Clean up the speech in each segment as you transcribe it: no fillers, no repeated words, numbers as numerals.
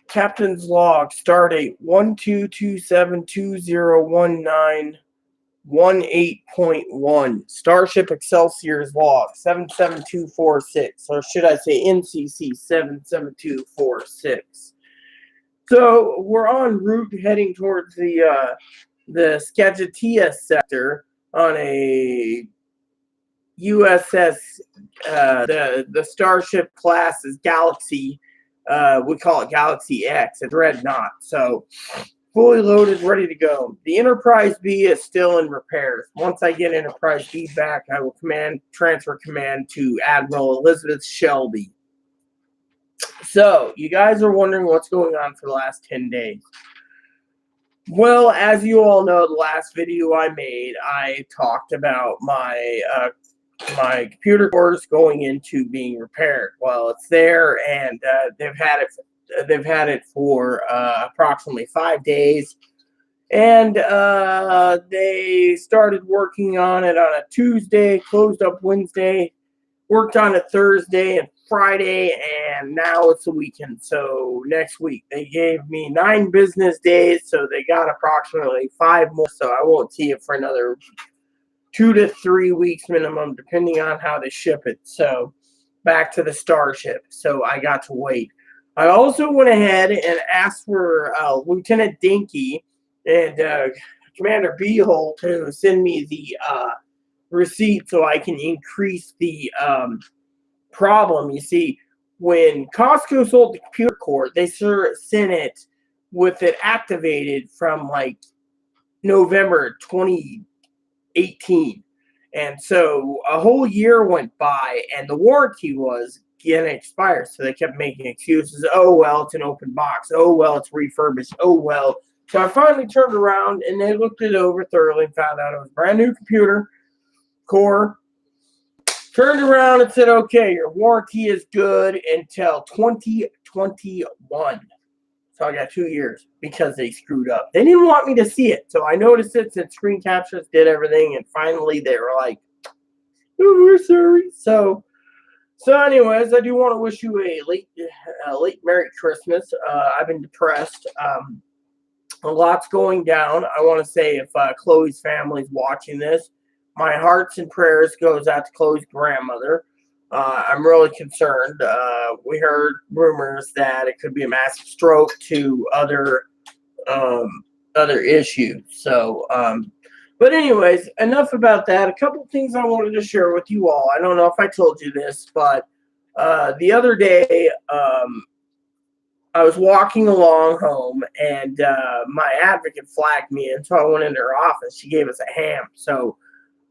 Captain's log, stardate 1227201918.1. Starship Excelsior's log 77246, or should I say NCC 77246. So we're en route heading towards the Skagitaea sector on a USS. The Starship class is Galaxy. We call it Galaxy X. It's Dreadnought. So fully loaded, ready to go. The Enterprise B is still in repairs. Once I get Enterprise B back, I will transfer command to Admiral Elizabeth Shelby. So you guys are wondering what's going on for the last 10 days. Well, as you all know, the last video I made, I talked about my computer core is going into being repaired. Well, it's there, and they've had it for approximately 5 days, and they started working on it on a Tuesday, closed up Wednesday, worked on it Thursday and Friday, and now it's the weekend. So next week they gave me 9 business days, so they got approximately 5 more. So I won't see it for another 2 to 3 weeks minimum, depending on how they ship it. So back to the Starship. So I got to wait. I also went ahead and asked for Lieutenant Dinky and Commander Behold to send me the receipt so I can increase the problem. You see, when Costco sold the computer core, they sent it with it activated from like November 2018. And so a whole year went by and the warranty was getting expired. So they kept making excuses. Oh, well, it's an open box. Oh, well, it's refurbished. Oh, well. So I finally turned around and they looked it over thoroughly and found out it was a brand new computer core. Turned around and said, okay, your warranty is good until 2021. So I got 2 years because they screwed up. They didn't want me to see it. So I noticed it, said screen captures, did everything, and finally they were like, oh, we're sorry. So anyways, I do want to wish you a late Merry Christmas. I've been depressed. A lot's going down. I want to say if Chloe's family's watching this, my hearts and prayers goes out to Chloe's grandmother. I'm really concerned. We heard rumors that it could be a massive stroke to other issues. So, but anyways, enough about that. A couple things I wanted to share with you all. I don't know if I told you this, but the other day, I was walking along home, and my advocate flagged me, and so I went into her office. She gave us a ham. So,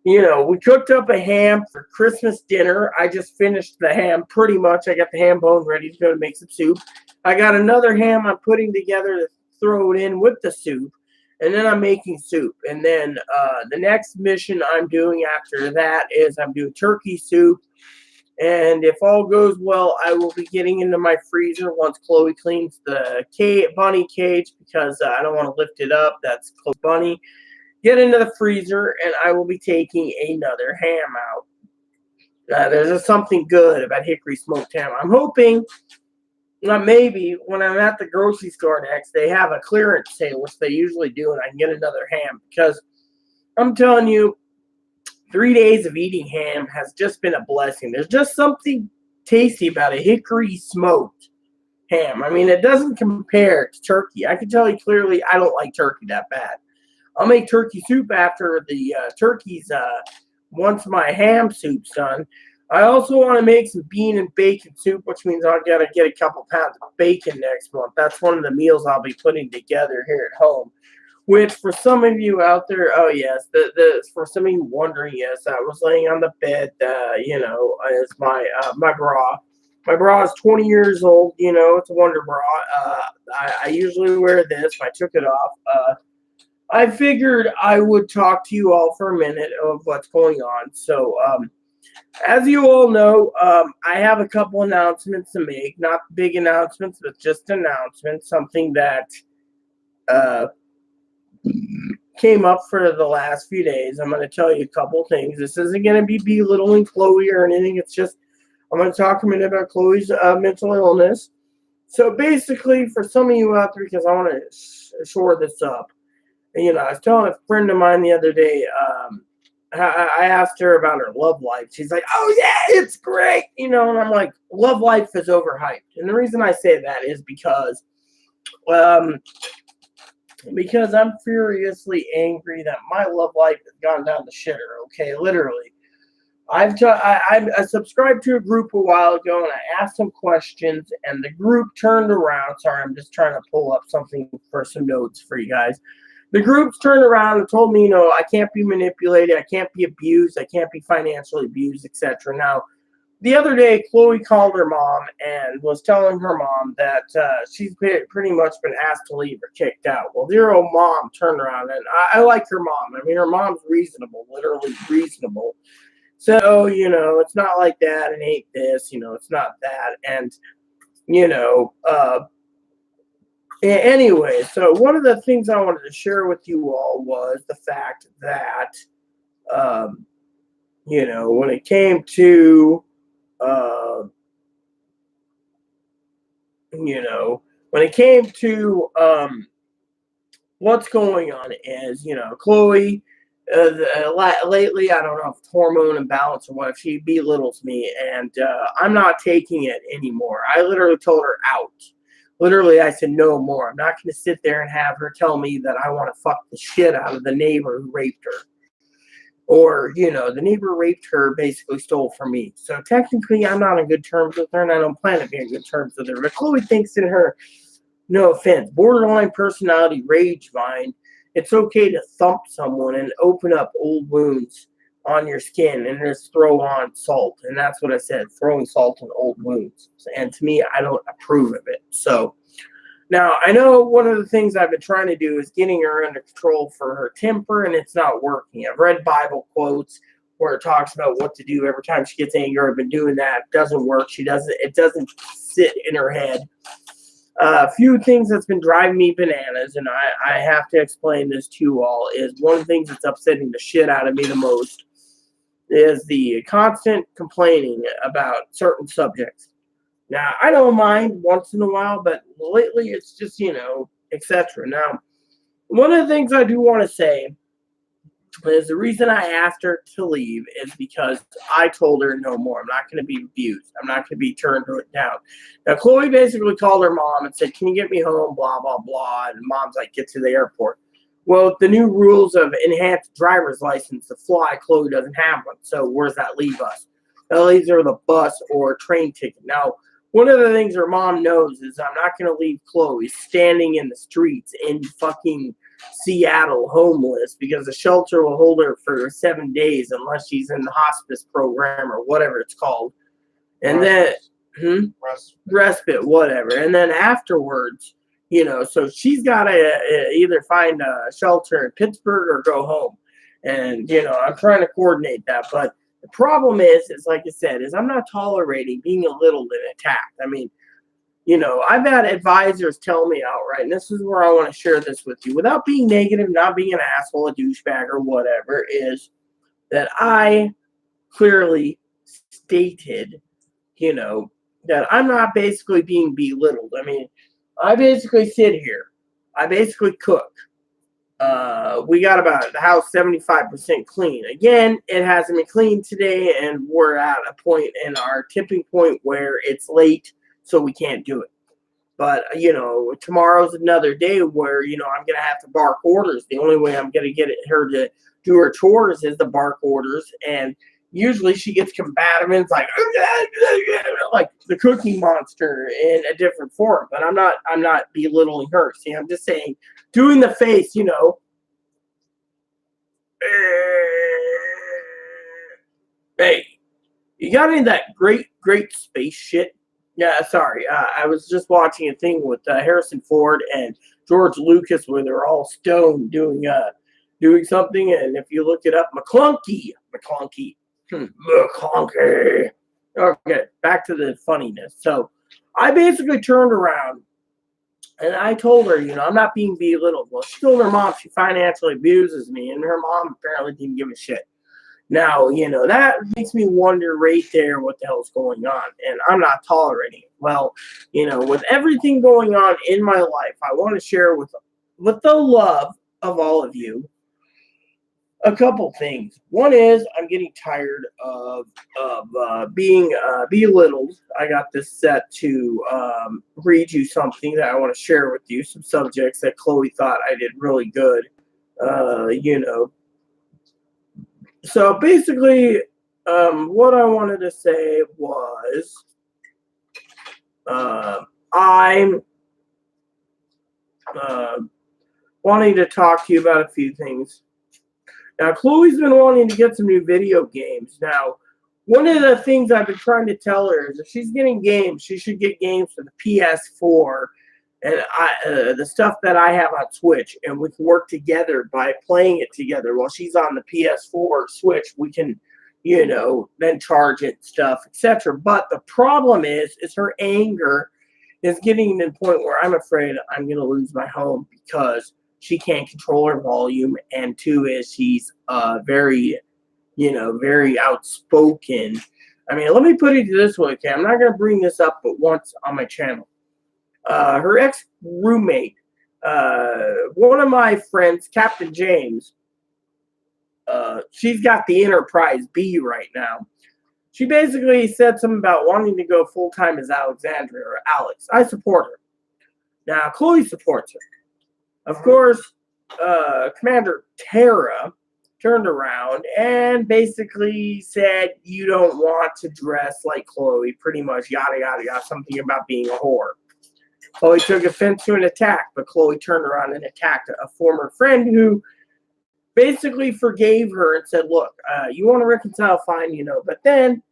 you know, we cooked up a ham for Christmas dinner. I just finished the ham pretty much. I got the ham bone ready to go to make some soup. I got another ham I'm putting together to throw it in with the soup. And then I'm making soup. And then the next mission I'm doing after that is I'm doing turkey soup. And if all goes well, I will be getting into my freezer once Chloe cleans the bunny cage, because I don't want to lift it up. That's Chloe Bunny. Get into the freezer, and I will be taking another ham out. There's something good about hickory smoked ham. I'm hoping maybe when I'm at the grocery store next, they have a clearance sale, which they usually do, and I can get another ham, because I'm telling you, 3 days of eating ham has just been a blessing. There's just something tasty about a hickory smoked ham. I mean, it doesn't compare to turkey. I can tell you clearly I don't like turkey that bad. I'll make turkey soup after the turkeys, once my ham soup's done. I also want to make some bean and bacon soup, which means I'll got to get a couple pounds of bacon next month. That's one of the meals I'll be putting together here at home. Which, for some of you out there, oh yes, for some of you wondering, yes, I was laying on the bed, you know, as my bra. My bra is 20 years old, you know, it's a Wonder Bra. I usually wear this. I took it off. I figured I would talk to you all for a minute of what's going on. So, as you all know, I have a couple announcements to make. Not big announcements, but just announcements. Something that came up for the last few days. I'm going to tell you a couple things. This isn't going to be belittling Chloe or anything. It's just I'm going to talk a minute about Chloe's mental illness. So basically, for some of you out there, because I want to shore this up, I was telling a friend of mine the other day. I asked her about her love life. She's like, "Oh yeah, it's great," and I'm like, "Love life is overhyped." And the reason I say that is um, because I'm furiously angry that my love life has gone down the shitter. Okay, literally. I subscribed to a group a while ago and I asked some questions and the group turned around. Sorry, I'm just trying to pull up something for some notes for you guys. The groups turned around and told me, I can't be manipulated, I can't be abused, I can't be financially abused, etc. Now, the other day, Chloe called her mom and was telling her mom that she's pretty much been asked to leave or kicked out. Well, dear old mom turned around, and I like her mom. I mean, her mom's reasonable, literally reasonable. So, it's not like that and ain't this, it's not that. And, you know, uh, anyway, so one of the things I wanted to share with you all was the fact that, um, when it came to, uh, when it came to what's going on is, Chloe, lately, I don't know if it's hormone imbalance or what, if she belittles me, and I'm not taking it anymore. I literally told her out. Literally, I said no more. I'm not going to sit there and have her tell me that I want to fuck the shit out of the neighbor who raped her. Or, the neighbor raped her, basically stole from me. So technically, I'm not on good terms with her, and I don't plan to be on good terms with her. But Chloe thinks in her, no offense, borderline personality rage mind, it's okay to thump someone and open up old wounds on your skin and just throw on salt. And that's what I said, throwing salt on old wounds. And to me, I don't approve of it. So now I know one of the things I've been trying to do is getting her under control for her temper, and it's not working. I've read Bible quotes where it talks about what to do every time she gets angry. I've been doing that. It doesn't work. It doesn't sit in her head. A few things that's been driving me bananas, and I have to explain this to you all, is one of the things that's upsetting the shit out of me the most is the constant complaining about certain subjects. Now, I don't mind once in a while, but lately it's just, etc. Now, one of the things I do want to say is the reason I asked her to leave is because I told her no more. I'm not going to be abused. I'm not going to be turned down. Now, Chloe basically called her mom and said, "Can you get me home?" Blah, blah, blah. And mom's like, "Get to the airport." Well, the new rules of enhanced driver's license to fly, Chloe doesn't have one. So where's that leave us? That leaves her with a bus or a train ticket. Now, one of the things her mom knows is I'm not going to leave Chloe standing in the streets in fucking Seattle homeless because the shelter will hold her for 7 days unless she's in the hospice program or whatever it's called. And respite, whatever. And then afterwards, so she's got to either find a shelter in Pittsburgh or go home. And, I'm trying to coordinate that. But the problem is like I said, is I'm not tolerating being belittled and attacked. I mean, I've had advisors tell me outright, and this is where I want to share this with you without being negative, not being an asshole, a douchebag, or whatever, is that I clearly stated, that I'm not basically being belittled. I mean, I basically sit here. I basically cook. We got about the house 75% clean. Again, it hasn't been cleaned today, and we're at a point in our tipping point where it's late, so we can't do it. But, tomorrow's another day where, I'm going to have to bark orders. The only way I'm going to get her to do her chores is to bark orders. And usually she gets combative and it's like the Cookie Monster in a different form. But I'm not belittling her. See, I'm just saying, doing the face, hey, you got any of that great space shit? Yeah, sorry. I was just watching a thing with Harrison Ford and George Lucas where they're all stoned doing something. And if you look it up, McClunky. Okay, back to the funniness. So I basically turned around and I told her, I'm not being belittled. Well, she told her mom she financially abuses me, and her mom apparently didn't give a shit. Now, that makes me wonder right there what the hell's going on, and I'm not tolerating it. Well, with everything going on in my life, I want to share with the love of all of you a couple things. One is I'm getting tired of being belittled. I got this set to read you something that I want to share with you, some subjects that Chloe thought I did really good. So basically, what I wanted to say was I'm wanting to talk to you about a few things. Now, Chloe's been wanting to get some new video games. Now, one of the things I've been trying to tell her is if she's getting games, she should get games for the PS4 and the stuff that I have on Switch, and we can work together by playing it together. While she's on the PS4 Switch, we can, then charge it, stuff, etc. But the problem is her anger is getting to the point where I'm afraid I'm going to lose my home because she can't control her volume, and two is she's very, very outspoken. I mean, let me put it this way, okay? I'm not going to bring this up but once on my channel. Her ex-roommate, one of my friends, Captain James, she's got the Enterprise B right now. She basically said something about wanting to go full-time as Alexandria or Alex. I support her. Now, Chloe supports her. Of course, Commander Terra turned around and basically said, you don't want to dress like Chloe, pretty much, yada, yada, yada, something about being a whore. Chloe took offense to an attack, but Chloe turned around and attacked a former friend who basically forgave her and said, look, you want to reconcile, fine, But then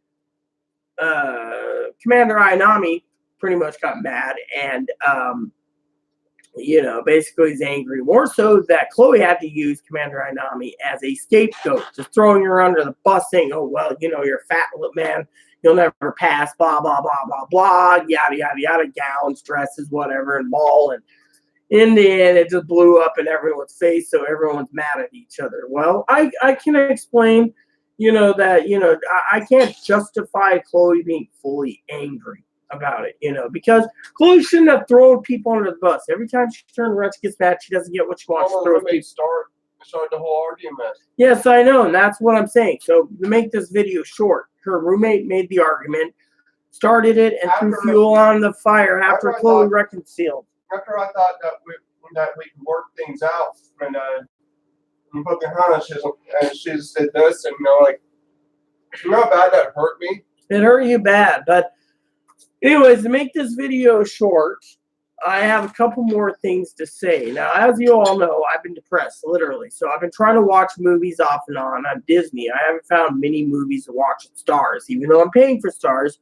Commander Ainami pretty much got mad and, basically is angry. More so that Chloe had to use Commander Ainami as a scapegoat, just throwing her under the bus, saying, oh, well, you're a fat little man. You'll never pass, blah, blah, blah, blah, blah, yada, yada, yada, gowns, dresses, whatever, and ball. And in the end, it just blew up in everyone's face, so everyone's mad at each other. Well, I can explain, that, I can't justify Chloe being fully angry about it, because Chloe shouldn't have thrown people under the bus. Every time she turns around, she gets mad. She doesn't get what she wants. Started the whole argument. Yes, I know, and that's what I'm saying. So to make this video short, her roommate made the argument, started it, and threw fuel on the fire after Chloe reconciled. After I thought that we could work things out, and Pocahontas and she said this, and you know how bad that hurt me. It hurt you bad, but anyways, to make this video short, I have a couple more things to say. Now, as you all know, I've been depressed, literally. So I've been trying to watch movies off and on Disney. I haven't found many movies to watch at Stars, even though I'm paying for Stars.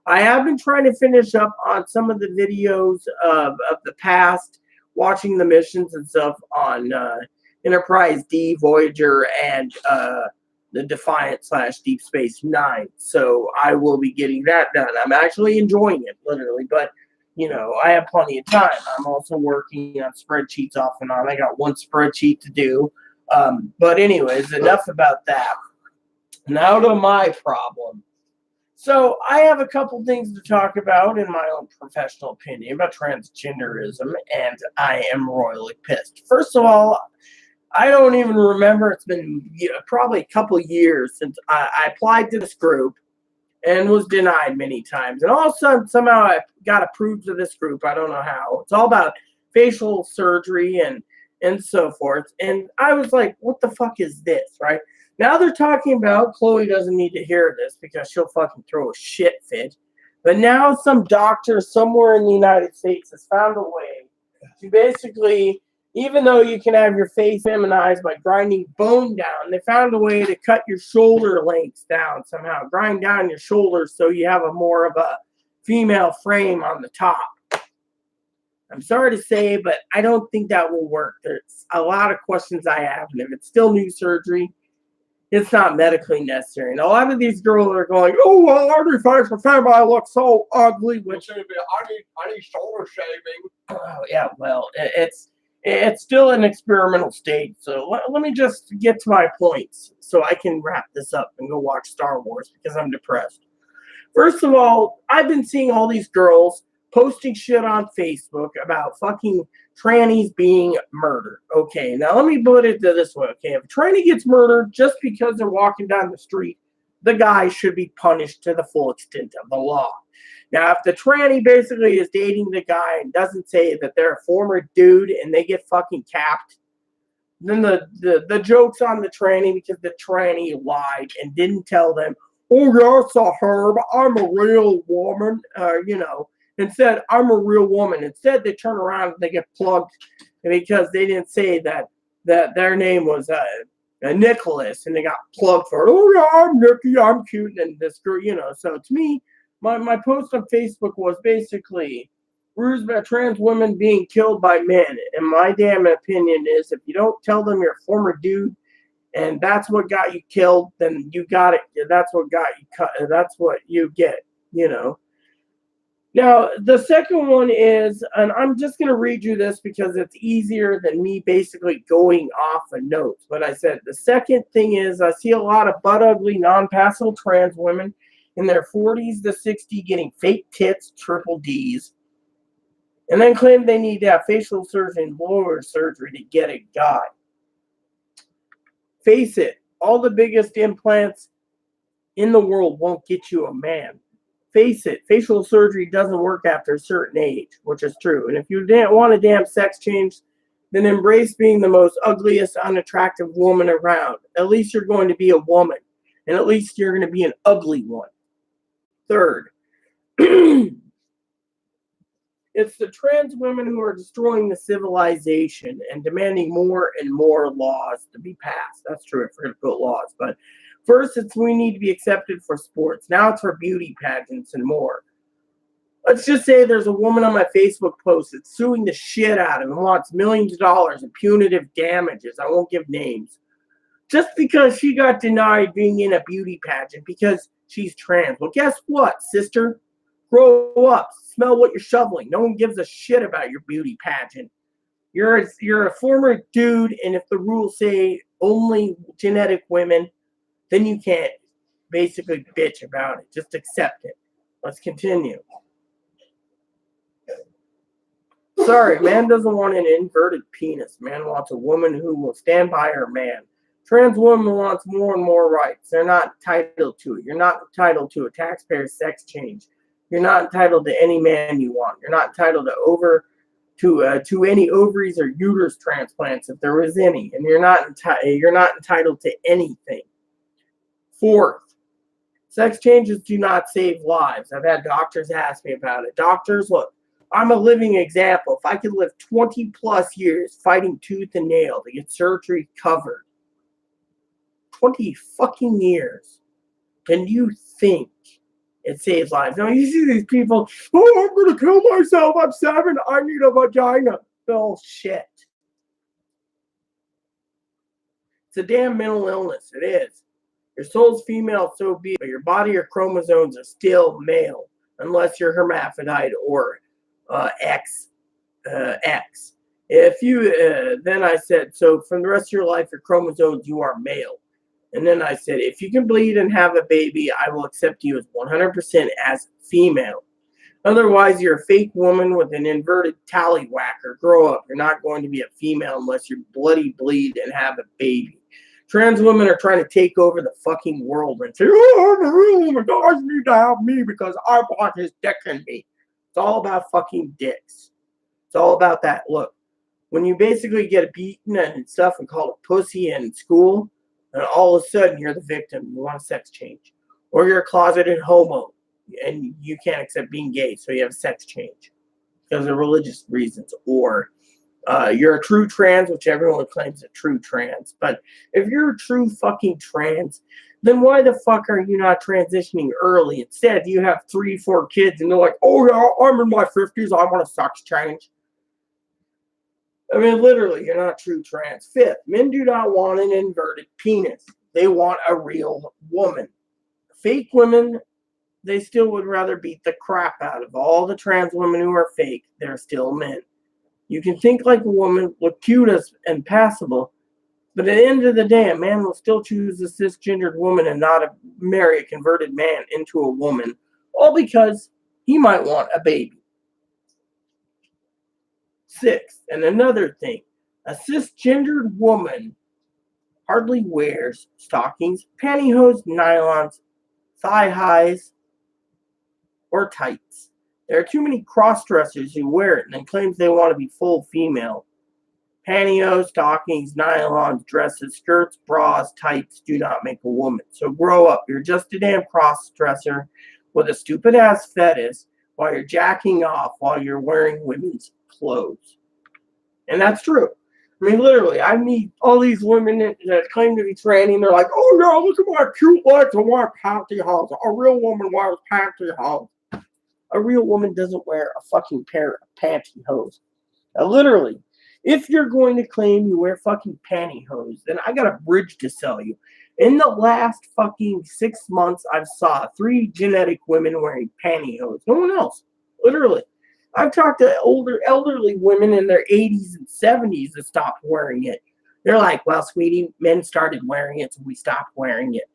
I have been trying to finish up on some of the videos of the past, watching the missions and stuff on Enterprise D, Voyager, and the Defiant / Deep Space Nine. So I will be getting that done. I'm actually enjoying it, literally, but I have plenty of time. I'm also working on spreadsheets off and on. I got one spreadsheet to do. But anyways, enough about that. Now to my problem. So I have a couple things to talk about in my own professional opinion about transgenderism, and I am royally pissed. First of all, I don't even remember. It's been probably a couple years since I applied to this group and was denied many times. And all of a sudden, somehow I got approved to this group. I don't know how. It's all about facial surgery and so forth. And I was like, what the fuck is this, right? Now they're talking about, Chloe doesn't need to hear this because she'll fucking throw a shit fit. But now some doctor somewhere in the United States has found a way to basically, even though you can have your face feminized by grinding bone down, they found a way to cut your shoulder lengths down somehow. Grind down your shoulders so you have a more of a female frame on the top. I'm sorry to say, but I don't think that will work. There's a lot of questions I have, and if it's still new surgery, it's not medically necessary. And a lot of these girls are going, oh, well, I look so ugly. Which I need shoulder shaving. Oh, yeah, well, it's It's still an experimental state. So let me just get to my points so I can wrap this up and go watch Star Wars because I'm depressed. First of all, I've been seeing all these girls posting shit on Facebook about fucking trannies being murdered. Okay, now let me put it this way. Okay, if a tranny gets murdered just because they're walking down the street, the guy should be punished to the full extent of the law. Now, if the tranny basically is dating the guy and doesn't say that they're a former dude and they get fucking capped, then the joke's on the tranny because the tranny lied and didn't tell them, oh, yes, Herb, I'm a real woman, and said, I'm a real woman. Instead, they turn around and they get plugged because they didn't say that their name was Nicholas, and they got plugged for, oh, yeah, I'm Nikki, I'm cute, and this girl, So to me, my post on Facebook was basically rumors about trans women being killed by men. And my damn opinion is if you don't tell them you're a former dude and that's what got you killed, then you got it. That's what got you cut. That's what you get, Now, the second one is, and I'm just going to read you this because it's easier than me basically going off of notes. But I said the second thing is I see a lot of butt ugly, non-passable trans women in their 40s to 60 getting fake tits, triple Ds, and then claim they need to have facial surgery and lower surgery to get a guy. Face it, all the biggest implants in the world won't get you a man. Face it, facial surgery doesn't work after a certain age, which is true. And if you want a damn sex change, then embrace being the most ugliest, unattractive woman around. At least you're going to be a woman, and at least you're going to be an ugly one. Third, it's the trans women who are destroying the civilization and demanding more and more laws to be passed. That's true. I forgot to put laws. But first, it's we need to be accepted for sports. Now it's for beauty pageants and more. Let's just say there's a woman on my Facebook post that's suing the shit out of him and wants millions of dollars in punitive damages. I won't give names. Just because she got denied being in a beauty pageant because she's trans. Well, guess what, sister? Grow up. Smell what you're shoveling. No one gives a shit about your beauty pageant. You're a former dude, and if the rules say only genetic women, then you can't basically bitch about it. Just accept it. Let's continue. Sorry, man doesn't want an inverted penis. Man wants a woman who will stand by her man. Trans woman wants more and more rights. They're not entitled to it. You're not entitled to a taxpayer sex change. You're not entitled to any man you want. You're not entitled to any ovaries or uterus transplants if there is any, and you're not entitled to anything. Fourth, sex changes do not save lives. I've had doctors ask me about it. Doctors, look, I'm a living example. If I could live 20 plus years fighting tooth and nail to get surgery covered, 20 fucking years, then you think it saves lives. Now you see these people, oh, I'm going to kill myself. I'm 7. I need a vagina. Bullshit. It's a damn mental illness. It is. Your soul's female, so be it. But your body or chromosomes are still male, unless you're hermaphrodite or X. If you, then I said, so from the rest of your life, your chromosomes, you are male. And then I said, if you can bleed and have a baby, I will accept you as 100% as female. Otherwise, you're a fake woman with an inverted tallywhacker. Grow up. You're not going to be a female unless you bloody bleed and have a baby. Trans women are trying to take over the fucking world and say, oh, I'm a real woman. Guys need to have me because I want his dick in me. It's all about fucking dicks. It's all about that. Look, when you basically get beaten and stuff and called a pussy in school, and all of a sudden you're the victim, you want a sex change. Or you're a closeted homo and you can't accept being gay, so you have a sex change because of religious reasons. Or you're a true trans, which everyone claims a true trans. But if you're a true fucking trans, then why the fuck are you not transitioning early? Instead, you have 3, 4 kids and they're like, oh yeah, I'm in my 50s, I want a sex change. I mean, literally, you're not true trans. Fifth, men do not want an inverted penis. They want a real woman. Fake women, they still would rather beat the crap out of all the trans women who are fake. They're still men. You can think like a woman, look cute and passable, but at the end of the day, a man will still choose a cisgendered woman and not marry a converted man into a woman, all because he might want a baby. 6. And another thing, a cisgendered woman hardly wears stockings, pantyhose, nylons, thigh highs, or tights. There are too many cross-dressers who wear it and then claims they want to be full female. Pantyhose, stockings, nylons, dresses, skirts, bras, tights do not make a woman. So grow up. You're just a damn cross-dresser with a stupid-ass fetish while you're jacking off while you're wearing women's clothes. And that's true. I mean, literally, I meet all these women that claim to be tranny, and they're like, oh, no, look at my cute legs, I wear pantyhose. A real woman wears pantyhose. A real woman doesn't wear a fucking pair of pantyhose. Now, literally, if you're going to claim you wear fucking pantyhose, then I got a bridge to sell you. In the last fucking 6 months, I've saw 3 genetic women wearing pantyhose. No one else. Literally. I've talked to elderly women in their 80s and 70s that stopped wearing it. They're like, well, sweetie, men started wearing it, so we stopped wearing it.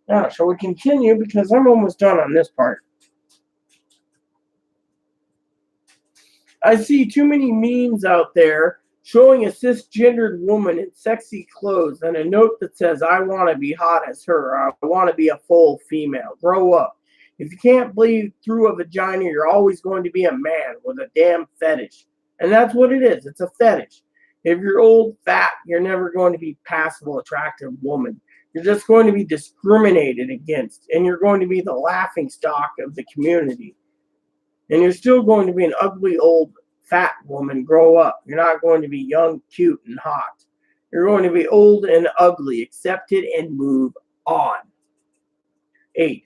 Now, shall we continue? Because I'm almost done on this part. I see too many memes out there showing a cisgendered woman in sexy clothes and a note that says, I want to be hot as her, or I want to be a full female. Grow up. If you can't bleed through a vagina, you're always going to be a man with a damn fetish. And that's what it is. It's a fetish. If you're old, fat, you're never going to be passable, attractive woman. You're just going to be discriminated against, and you're going to be the laughing stock of the community. And you're still going to be an ugly, old, fat woman. Grow up. You're not going to be young, cute, and hot. You're going to be old and ugly. Accept it and move on. 8.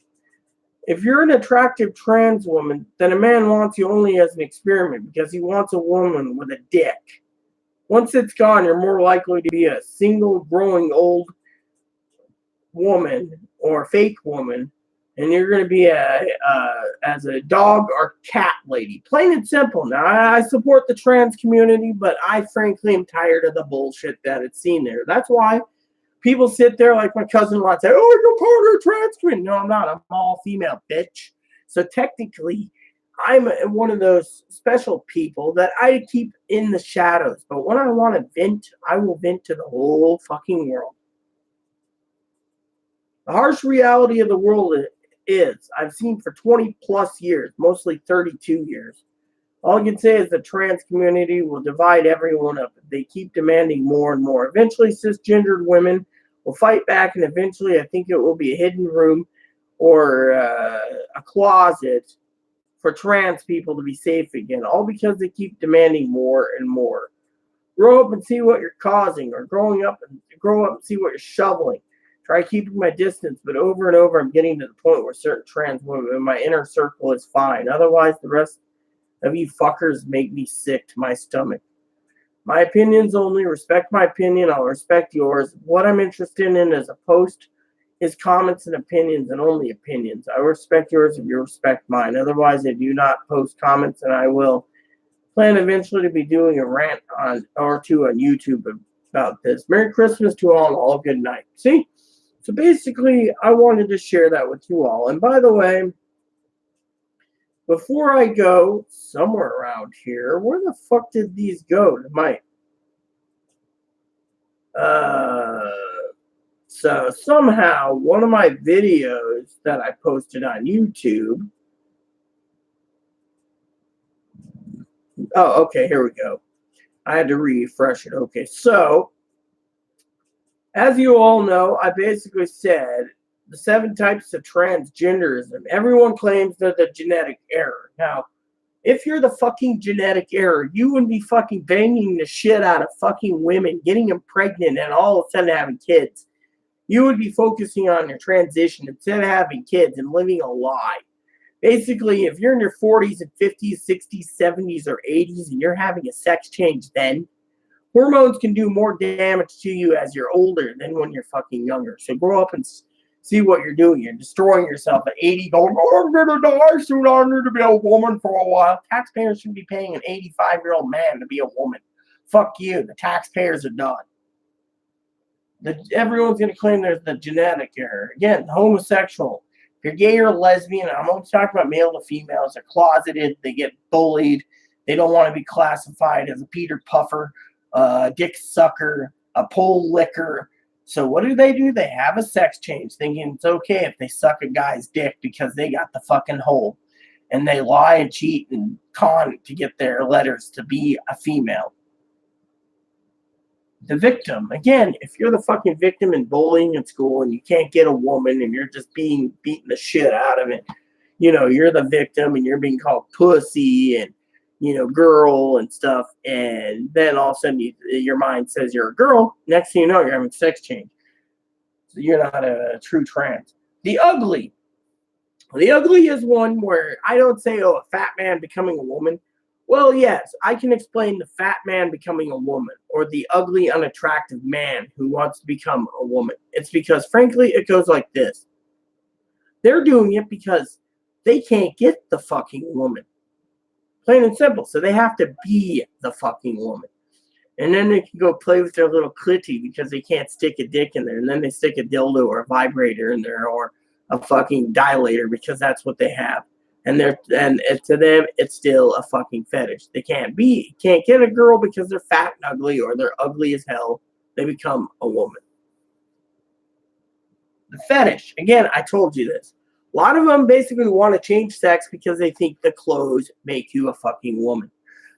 If you're an attractive trans woman, then a man wants you only as an experiment because he wants a woman with a dick. Once it's gone, you're more likely to be a single, growing old woman or fake woman, and you're going to be as a dog or cat lady. Plain and simple. Now, I support the trans community, but I frankly am tired of the bullshit that it's seen there. That's why people sit there like my cousin-in-law and say, oh, you're part of the trans community. No, I'm not. I'm all female, bitch. So technically, I'm one of those special people that I keep in the shadows. But when I want to vent, I will vent to the whole fucking world. The harsh reality of the world is, I've seen for 20 plus years, mostly 32 years. All I can say is the trans community will divide everyone up. They keep demanding more and more. Eventually, cisgendered women will fight back, and eventually, I think it will be a hidden room or a closet for trans people to be safe again, all because they keep demanding more and more. Grow up and see what you're causing, or grow up and see what you're shoveling. Try keeping my distance, but over and over, I'm getting to the point where certain trans women in my inner circle is fine. Otherwise, the rest of you fuckers make me sick to my stomach. My opinions only. Respect my opinion. I'll respect yours. What I'm interested in is a post, is comments and opinions, and only opinions. I respect yours if you respect mine. Otherwise, I do not post comments, and I will plan eventually to be doing a rant or two on YouTube about this. Merry Christmas to all, and all good night. See? So basically, I wanted to share that with you all. And by the way, before I go somewhere around here, where the fuck did these go? So somehow one of my videos that I posted on YouTube. Oh, okay, here we go. I had to refresh it. Okay, so as you all know, I basically said the 7 types of transgenderism. Everyone claims they're the genetic error. Now, if you're the fucking genetic error, you wouldn't be fucking banging the shit out of fucking women, getting them pregnant, and all of a sudden having kids. You would be focusing on your transition instead of having kids and living a lie. Basically, if you're in your 40s and 50s, 60s, 70s, or 80s, and you're having a sex change then, hormones can do more damage to you as you're older than when you're fucking younger. So grow up and see what you're doing. You're destroying yourself at 80, going, oh, I'm going to die soon. I need to be a woman for a while. Taxpayers shouldn't be paying an 85-year-old man to be a woman. Fuck you. The taxpayers are done. Everyone's going to claim there's the genetic error. Again, homosexual. If you're gay or lesbian, I'm only talking about male to females. They're closeted. They get bullied. They don't want to be classified as a Peter Puffer, a dick sucker, a pole licker. So what do? They have a sex change, thinking it's okay if they suck a guy's dick because they got the fucking hole. And they lie and cheat and con to get their letters to be a female. The victim. Again, if you're the fucking victim in bullying in school and you can't get a woman and you're just being beaten the shit out of it, you're the victim and you're being called pussy and, girl and stuff. And then all of a sudden your mind says you're a girl. Next thing you know, you're having sex change. So you're not a true trans. The ugly. The ugly is one where I don't say, a fat man becoming a woman. Well, yes, I can explain the fat man becoming a woman or the ugly, unattractive man who wants to become a woman. It's because, frankly, it goes like this. They're doing it because they can't get the fucking woman. Plain and simple. So they have to be the fucking woman. And then they can go play with their little clitty because they can't stick a dick in there. And then they stick a dildo or a vibrator in there or a fucking dilator because that's what they have. And to them, it's still a fucking fetish. They can't get a girl because they're fat and ugly or they're ugly as hell. They become a woman. The fetish. Again, I told you this. A lot of them basically want to change sex because they think the clothes make you a fucking woman.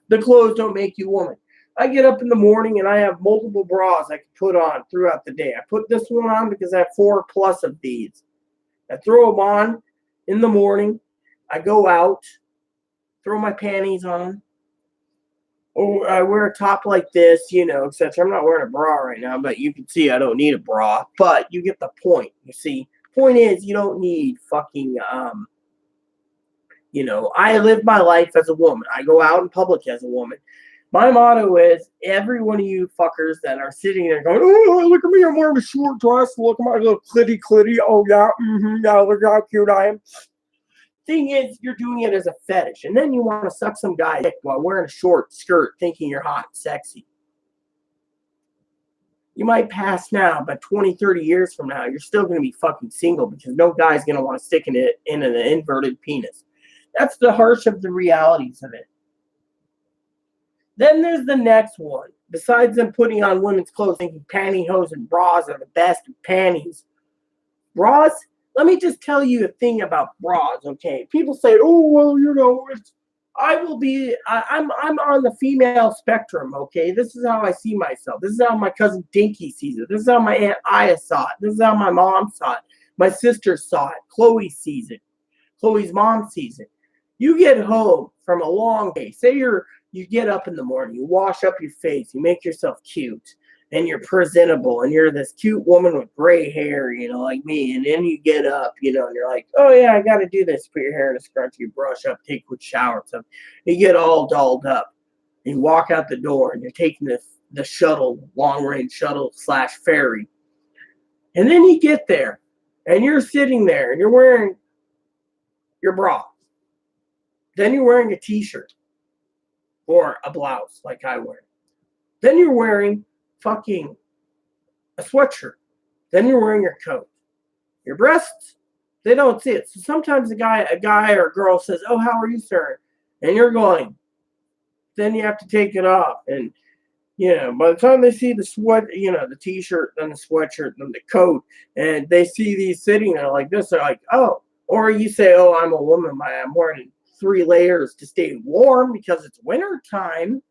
The clothes don't make you a woman. I get up in the morning and I have multiple bras I can put on throughout the day. I put this one on because I have 4+ of these. I throw them on in the morning. I go out, throw my panties on. Or I wear a top like this, etc. I'm not wearing a bra right now, but you can see I don't need a bra. But you get the point. You see, point is you don't need fucking, I live my life as a woman. I go out in public as a woman. My motto is every one of you fuckers that are sitting there going, oh, look at me, I'm wearing a short dress. Look at my little clitty. Oh, yeah, yeah, look how cute I am. Thing is, you're doing it as a fetish. And then you want to suck some guy's dick while wearing a short skirt thinking you're hot and sexy. You might pass now, but 20, 30 years from now, you're still going to be fucking single because no guy's going to want to stick in an inverted penis. That's the harsh of the realities of it. Then there's the next one. Besides them putting on women's clothes, thinking pantyhose and bras are the best of panties. Bras, let me just tell you a thing about bras, okay? People say, oh, well, I'm on the female spectrum, okay? This is how I see myself. This is how my cousin Dinky sees it. This is how my Aunt Aya saw it. This is how my mom saw it. My sister saw it. Chloe sees it. Chloe's mom sees it. You get home from a long day. Say you get up in the morning, you wash up your face, you make yourself cute, and you're presentable, and you're this cute woman with gray hair, like me, and then you get up, and you're like, oh yeah, I got to do this, put your hair in a scrunchie, you brush up, take a quick shower, so you get all dolled up, and you walk out the door, and you're taking the shuttle, long-range shuttle / ferry, and then you get there, and you're sitting there, and you're wearing your bra, then you're wearing a t-shirt, or a blouse like I wear. Then you're wearing fucking a sweatshirt. Then you're wearing your coat. Your breasts, they don't see it. So sometimes a guy or a girl says, oh, how are you, sir? And you're going. Then you have to take it off. And, by the time they see the the t-shirt, then the sweatshirt, then the coat, and they see these sitting there like this, they're like, oh. Or you say, oh, I'm a woman. I'm wearing 3 layers to stay warm because it's winter time.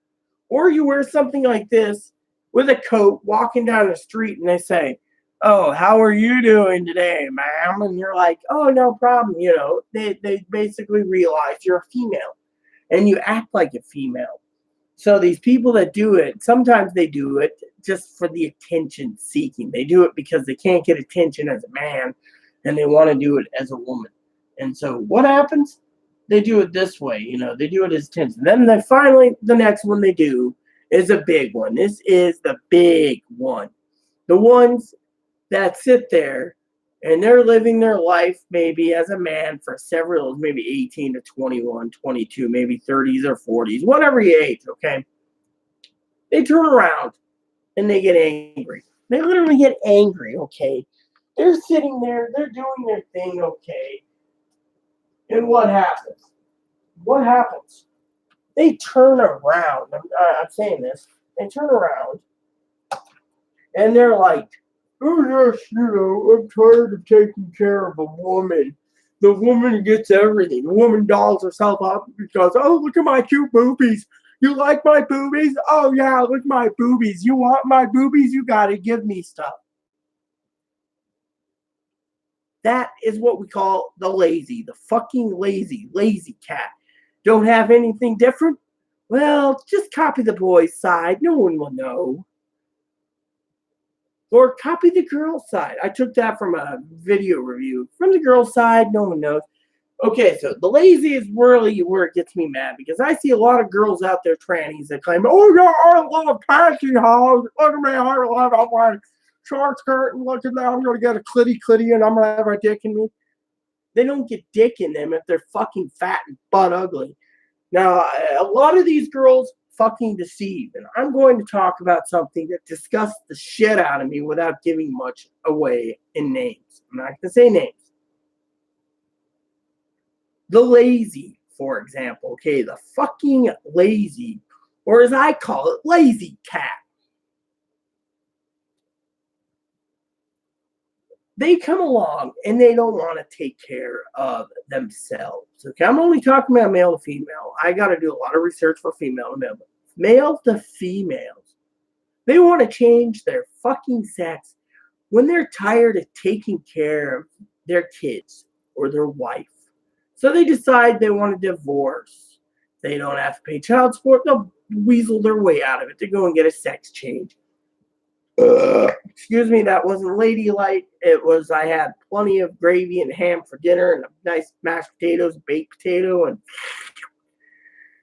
Or you wear something like this with a coat walking down the street and they say, oh, how are you doing today, ma'am? And you're like, oh, no problem. They basically realize you're a female and you act like a female. So these people that do it, sometimes they do it just for the attention seeking. They do it because they can't get attention as a man and they want to do it as a woman. And so what happens? They do it this way, they do it as attention. Then the next one they do is a big one. This is the big one. The ones that sit there And they're living their life maybe as a man for several, maybe 18 to 21, 22, maybe 30s or 40s, whatever you age, okay? They turn around and they get angry. They literally get angry, okay? They're sitting there, they're doing their thing, okay? And what happens? What happens? They turn around. I'm saying this. They turn around and they're like, oh, yes, I'm tired of taking care of a woman. The woman gets everything. The woman dolls herself up because, oh, look at my cute boobies. You like my boobies? Oh, yeah, look at my boobies. You want my boobies? You got to give me stuff. That is what we call the fucking lazy cat. Don't have anything different? Well, just copy the boy's side. No one will know. Or copy the girl's side. I took that from a video review. From the girl's side, no one knows. Okay, so the lazy is really where it gets me mad because I see a lot of girls out there, trannies, that claim, oh, yeah, I love panty hogs. Look at me, I love my short skirt, and look at that, I'm going to get a clitty, and I'm going to have a dick in me. They don't get dick in them if they're fucking fat and butt ugly. Now, a lot of these girls fucking deceive, and I'm going to talk about something that disgusts the shit out of me without giving much away in names. I'm not going to say names. The lazy, for example, okay, the fucking lazy, or as I call it, lazy cat. They come along and they don't want to take care of themselves. Okay, I'm only talking about male to female. I got to do a lot of research for female to male. Male to females, they want to change their fucking sex when they're tired of taking care of their kids or their wife. So they decide they want to divorce. They don't have to pay child support. They'll weasel their way out of it to go and get a sex change. Excuse me, that wasn't ladylike. It was, I had plenty of gravy and ham for dinner and a nice mashed potatoes, baked potato. And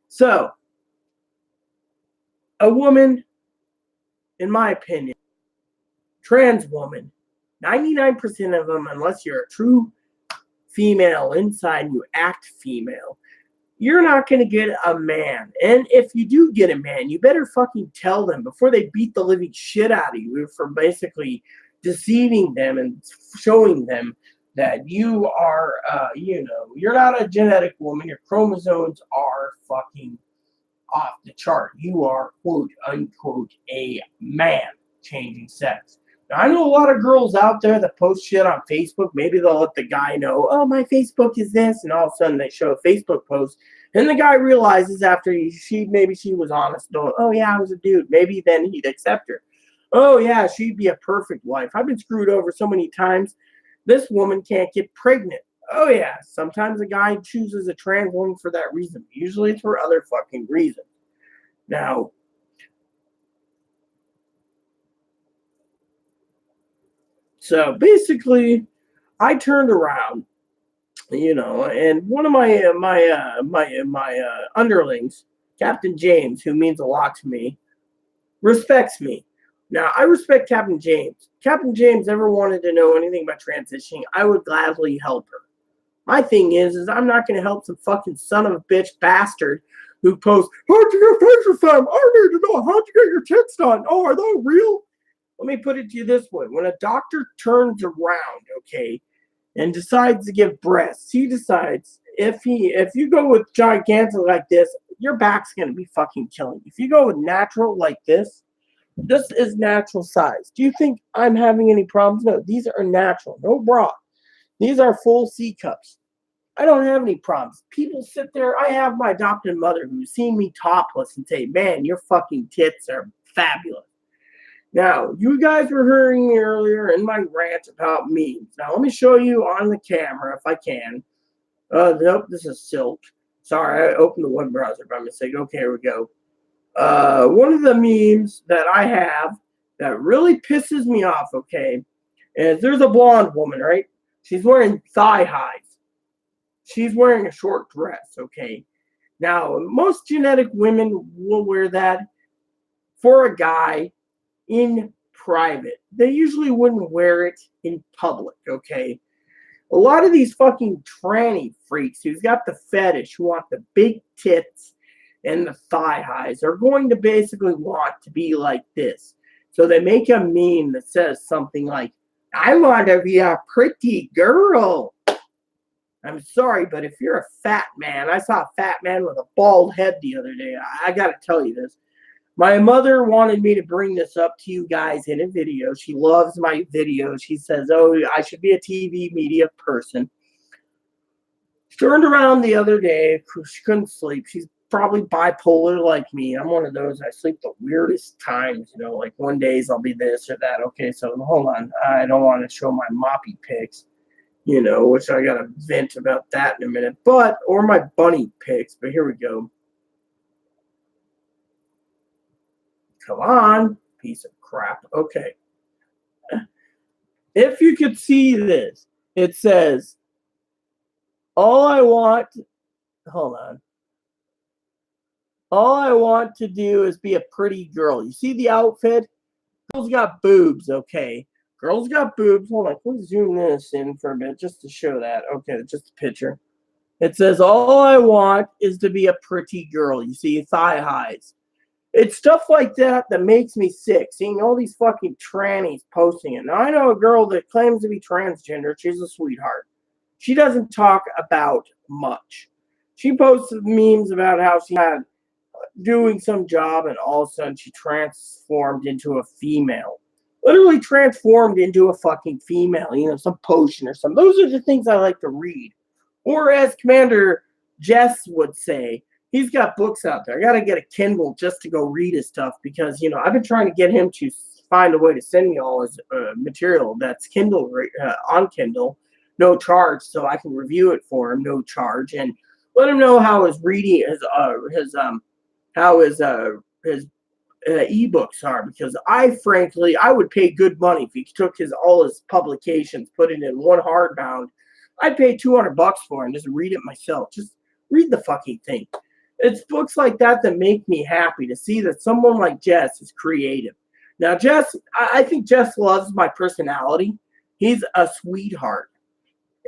so, a woman, in my opinion, trans woman, 99% of them, unless you're a true female inside and you act female, you're not going to get a man. And if you do get a man, you better fucking tell them before they beat the living shit out of you for basically deceiving them and showing them that you are, you're not a genetic woman. Your chromosomes are fucking off the chart. You are, quote unquote, a man changing sex. Now, I know a lot of girls out there that post shit on Facebook. Maybe they'll let the guy know, oh, my Facebook is this, and all of a sudden they show a Facebook post, and the guy realizes after she was honest, oh yeah, I was a dude. Maybe then he'd accept her. Oh yeah, she'd be a perfect wife. I've been screwed over so many times. This woman can't get pregnant. Oh yeah, sometimes a guy chooses a trans woman for that reason. Usually it's for other fucking reasons. Now, so basically, I turned around, and one of my underlings, Captain James, who means a lot to me, respects me. Now, I respect Captain James. Captain James ever wanted to know anything about transitioning, I would gladly help her. My thing is I'm not going to help some fucking son of a bitch bastard who posts, how'd you get facial femme? I need to know, how'd you get your tits done? Oh, are they real? Let me put it to you this way. When a doctor turns around, okay, and decides to give breasts, he decides if you go with gigantic like this, your back's going to be fucking killing. If you go with natural like this is natural size. Do you think I'm having any problems? No, these are natural. No bra. These are full C cups. I don't have any problems. People sit there. I have my adopted mother who's seen me topless and say, man, your fucking tits are fabulous. Now, you guys were hearing me earlier in my rant about memes. Now, let me show you on the camera if I can. Nope, this is Silk. Sorry, I opened the web browser by mistake. Okay, here we go. One of the memes that I have that really pisses me off, okay, is there's a blonde woman, right? She's wearing thigh highs. She's wearing a short dress, okay? Now, most genetic women will wear that for a guy in private. They usually wouldn't wear it in public, okay? A lot of these fucking tranny freaks who's got the fetish, who want the big tits and the thigh highs, are going to basically want to be like this. So they make a meme that says something like, I want to be a pretty girl. I'm sorry, but if you're a fat man, I saw a fat man with a bald head the other day. I got to tell you this. My mother wanted me to bring this up to you guys in a video. She loves my videos. She says, oh, I should be a TV media person. She turned around the other day. She couldn't sleep. She's probably bipolar like me. I'm one of those. I sleep the weirdest times, you know, like one days I'll be this or that. Okay, so hold on. I don't want to show my moppy pics, you know, which I got to vent about that in a minute. Or my bunny pics. But here we go. Come on, piece of crap. Okay. If you could see this, it says, all I want to do is be a pretty girl. You see the outfit? Girls got boobs, okay. Girls got boobs. Hold on, please zoom this in for a bit just to show that. Okay, just a picture. It says, all I want is to be a pretty girl. You see thigh highs. It's stuff like that that makes me sick, seeing all these fucking trannies posting it. Now, I know a girl that claims to be transgender. She's a sweetheart. She doesn't talk about much. She posts memes about how she had doing some job and all of a sudden she transformed into a female. Literally transformed into a fucking female, you know, some potion or something. Those are the things I like to read. Or as Commander Jess would say, he's got books out there. I got to get a Kindle just to go read his stuff because, you know, I've been trying to get him to find a way to send me all his material that's Kindle on Kindle, no charge, so I can review it for him, no charge, and let him know how his reading his ebooks are. Because I would pay good money if he took all his publications, put it in one hardbound. I'd pay $200 for it and just read it myself. Just read the fucking thing. It's books like that that make me happy to see that someone like Jess is creative. Now, Jess, I think Jess loves my personality. He's a sweetheart.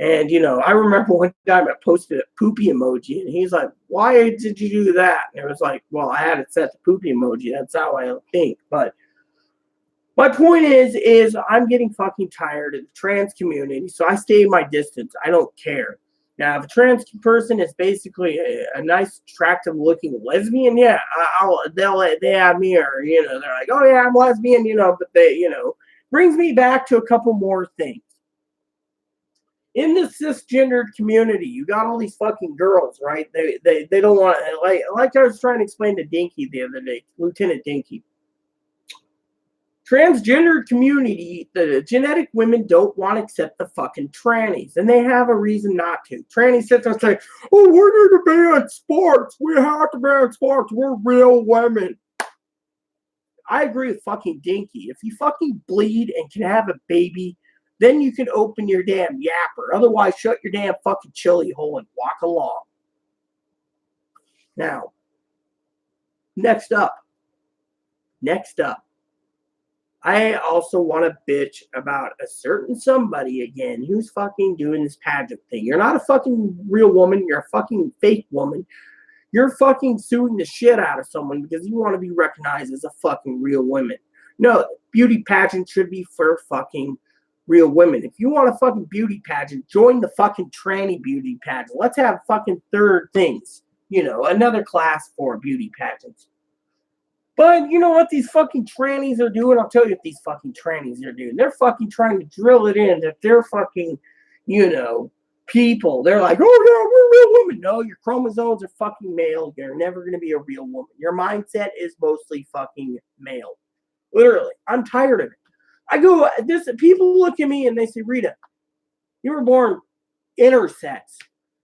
And, you know, I remember one time I posted a poopy emoji, and he's like, why did you do that? And it was like, well, I had it set to poopy emoji. That's how I think. But my point is I'm getting fucking tired of the trans community, so I stay my distance. I don't care. Now, if a trans person is basically a nice, attractive-looking lesbian, yeah, they have me, or, you know, they're like, oh, yeah, I'm lesbian, you know, but they, you know, brings me back to a couple more things. In the cisgendered community, you got all these fucking girls, right? They don't want, like I was trying to explain to Dinky the other day, Lieutenant Dinky. Transgendered community, the genetic women don't want to accept the fucking trannies, and they have a reason not to. Trannies sit there and say, oh, we need to be in sports. We have to be in sports. We're real women. I agree with fucking Dinky. If you fucking bleed and can have a baby, then you can open your damn yapper. Otherwise, shut your damn fucking chili hole and walk along. Now, next up. I also want to bitch about a certain somebody again who's fucking doing this pageant thing. You're not a fucking real woman. You're a fucking fake woman. You're fucking suing the shit out of someone because you want to be recognized as a fucking real woman. No, beauty pageant should be for fucking real women. If you want a fucking beauty pageant, join the fucking tranny beauty pageant. Let's have fucking third things. You know, another class for beauty pageants. But you know what these fucking trannies are doing? I'll tell you what these fucking trannies are doing. They're fucking trying to drill it in that they're fucking, you know, people. They're like, oh, no, we're real women. No, your chromosomes are fucking male. You're never going to be a real woman. Your mindset is mostly fucking male. Literally. I'm tired of it. People look at me and they say, Rita, you were born intersex.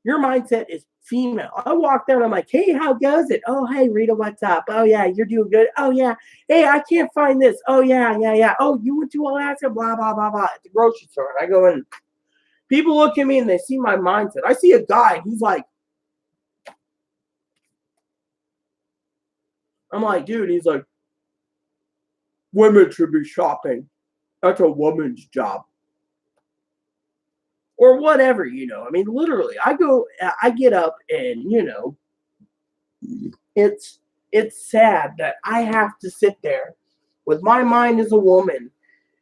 Your mindset is female. I walk there and I'm like, hey, how goes it? Oh, hey, Rita, what's up? Oh, yeah, you're doing good. Oh, yeah. Hey, I can't find this. Oh, yeah. Oh, you went to Alaska, blah, blah, blah, blah, at the grocery store. And I go in. People look at me and they see my mindset. I see a guy. He's like, I'm like, dude, he's like, women should be shopping. That's a woman's job. Or whatever, you know. I mean, literally, I get up and, you know, it's sad that I have to sit there with my mind as a woman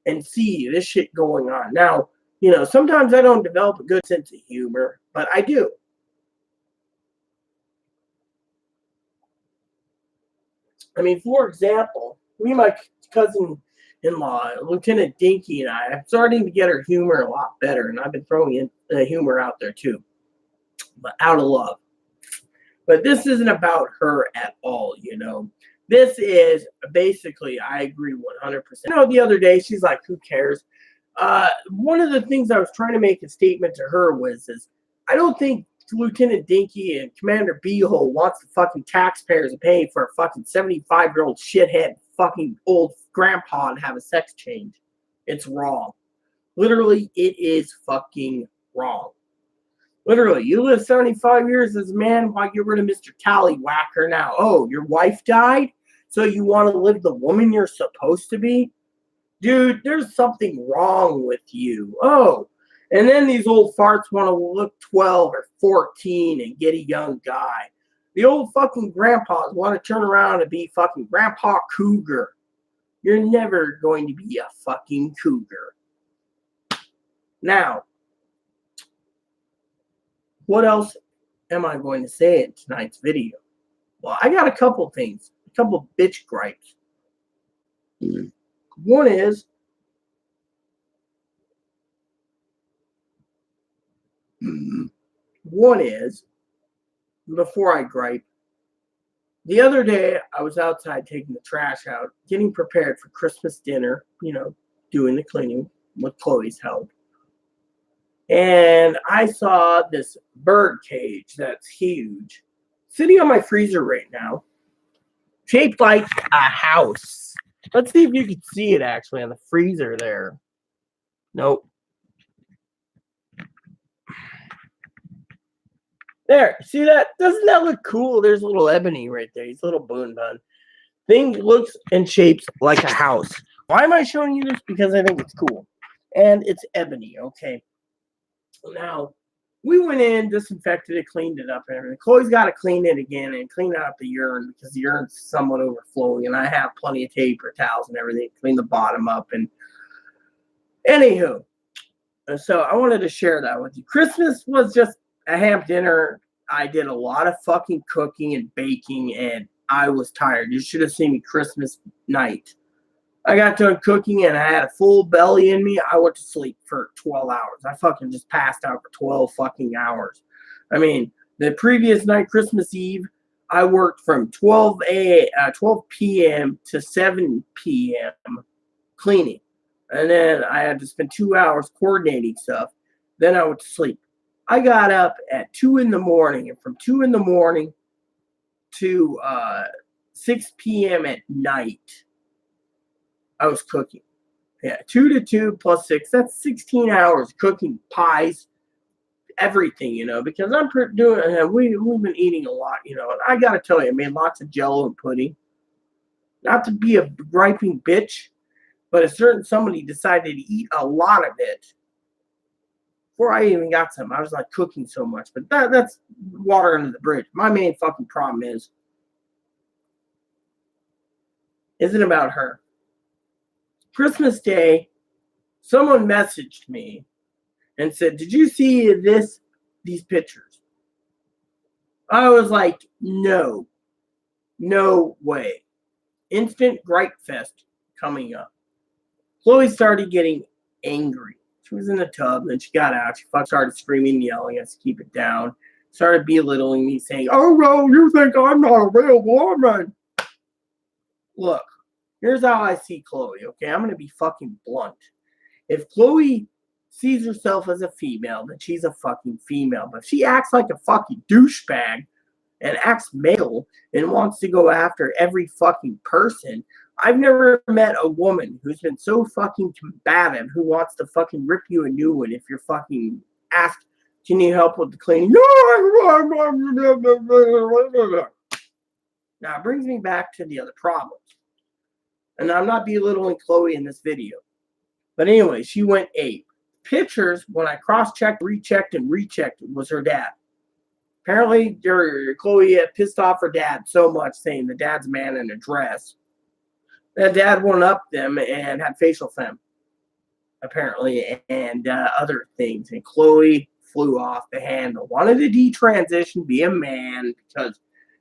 and see this shit going on. Now, you know, sometimes I don't develop a good sense of humor, but I do. I mean, for example, me, my cousin-in-law, Lieutenant Dinky, and I are starting to get our humor a lot better, and I've been throwing in the humor out there too, but out of love. But this isn't about her at all, you know. This is basically, I agree 100%. You know, the other day, she's like, who cares? One of the things I was trying to make a statement to her was, I don't think Lieutenant Dinky and Commander Beehole wants the fucking taxpayers to pay for a fucking 75-year-old shithead fucking old grandpa to have a sex change. It's wrong. Literally, it is fucking wrong. Literally, you live 75 years as a man, why get rid of Mr. Tallywhacker now? Oh, your wife died? So you want to live the woman you're supposed to be? Dude, there's something wrong with you. Oh, and then these old farts want to look 12 or 14 and get a young guy. The old fucking grandpas want to turn around and be fucking Grandpa Cougar. You're never going to be a fucking cougar. Now, what else am I going to say in tonight's video? Well, I got a couple things, a couple bitch gripes. One is, before I gripe, the other day I was outside taking the trash out, getting prepared for Christmas dinner, you know, doing the cleaning with Chloe's help. And I saw this bird cage that's huge sitting on my freezer right now, shaped like a house. Let's see if you can see it actually on the freezer there. Nope. There, see that? Doesn't that look cool? There's a little Ebony right there. He's a little boon bun. Thing looks and shapes like a house. Why am I showing you this? Because I think it's cool. And it's Ebony, okay? Now, we went in, disinfected it, cleaned it up and everything. Chloe's got to clean it again and clean out the urine because the urine's somewhat overflowing. And I have plenty of paper towels and everything. Clean the bottom up. And anywho, so I wanted to share that with you. Christmas was just a ham dinner. I did a lot of fucking cooking and baking, and I was tired. You should have seen me Christmas night. I got done cooking, and I had a full belly in me. I went to sleep for 12 hours. I fucking just passed out for 12 fucking hours. I mean, the previous night, Christmas Eve, I worked from 12 p.m. to 7 p.m. cleaning. And then I had to spend 2 hours coordinating stuff. Then I went to sleep. I got up at 2 in the morning, and from 2 in the morning to 6 p.m. at night, I was cooking. Yeah, 2 to 2 plus 6, that's 16 hours cooking pies, everything, you know, because I'm doing, we've been eating a lot, you know, and I got to tell you, I made lots of Jell-O and pudding. Not to be a griping bitch, but a certain somebody decided to eat a lot of it. Before I even got some, I was like cooking so much, but that's water under the bridge. My main fucking problem isn't about her. Christmas Day, someone messaged me and said, "Did you see these pictures?" I was like, no way. Instant gripe fest coming up. Chloe started getting angry. She was in the tub, then she got out. She started screaming, yelling us to keep it down. Started belittling me, saying, "Oh, no, you think I'm not a real woman?" Look, here's how I see Chloe, okay? I'm going to be fucking blunt. If Chloe sees herself as a female, then she's a fucking female. But if she acts like a fucking douchebag and acts male and wants to go after every fucking person, I've never met a woman who's been so fucking combative who wants to fucking rip you a new one if you're fucking asked, "Do you need help with the cleaning?" Now, it brings me back to the other problems. And I'm not belittling Chloe in this video. But anyway, she went ape. Pictures, when I cross-checked, rechecked, and rechecked, was her dad. Apparently, Chloe had pissed off her dad so much, saying the dad's a man in a dress. That dad went up them and had facial femme, apparently, and other things. And Chloe flew off the handle. Wanted to detransition, be a man, because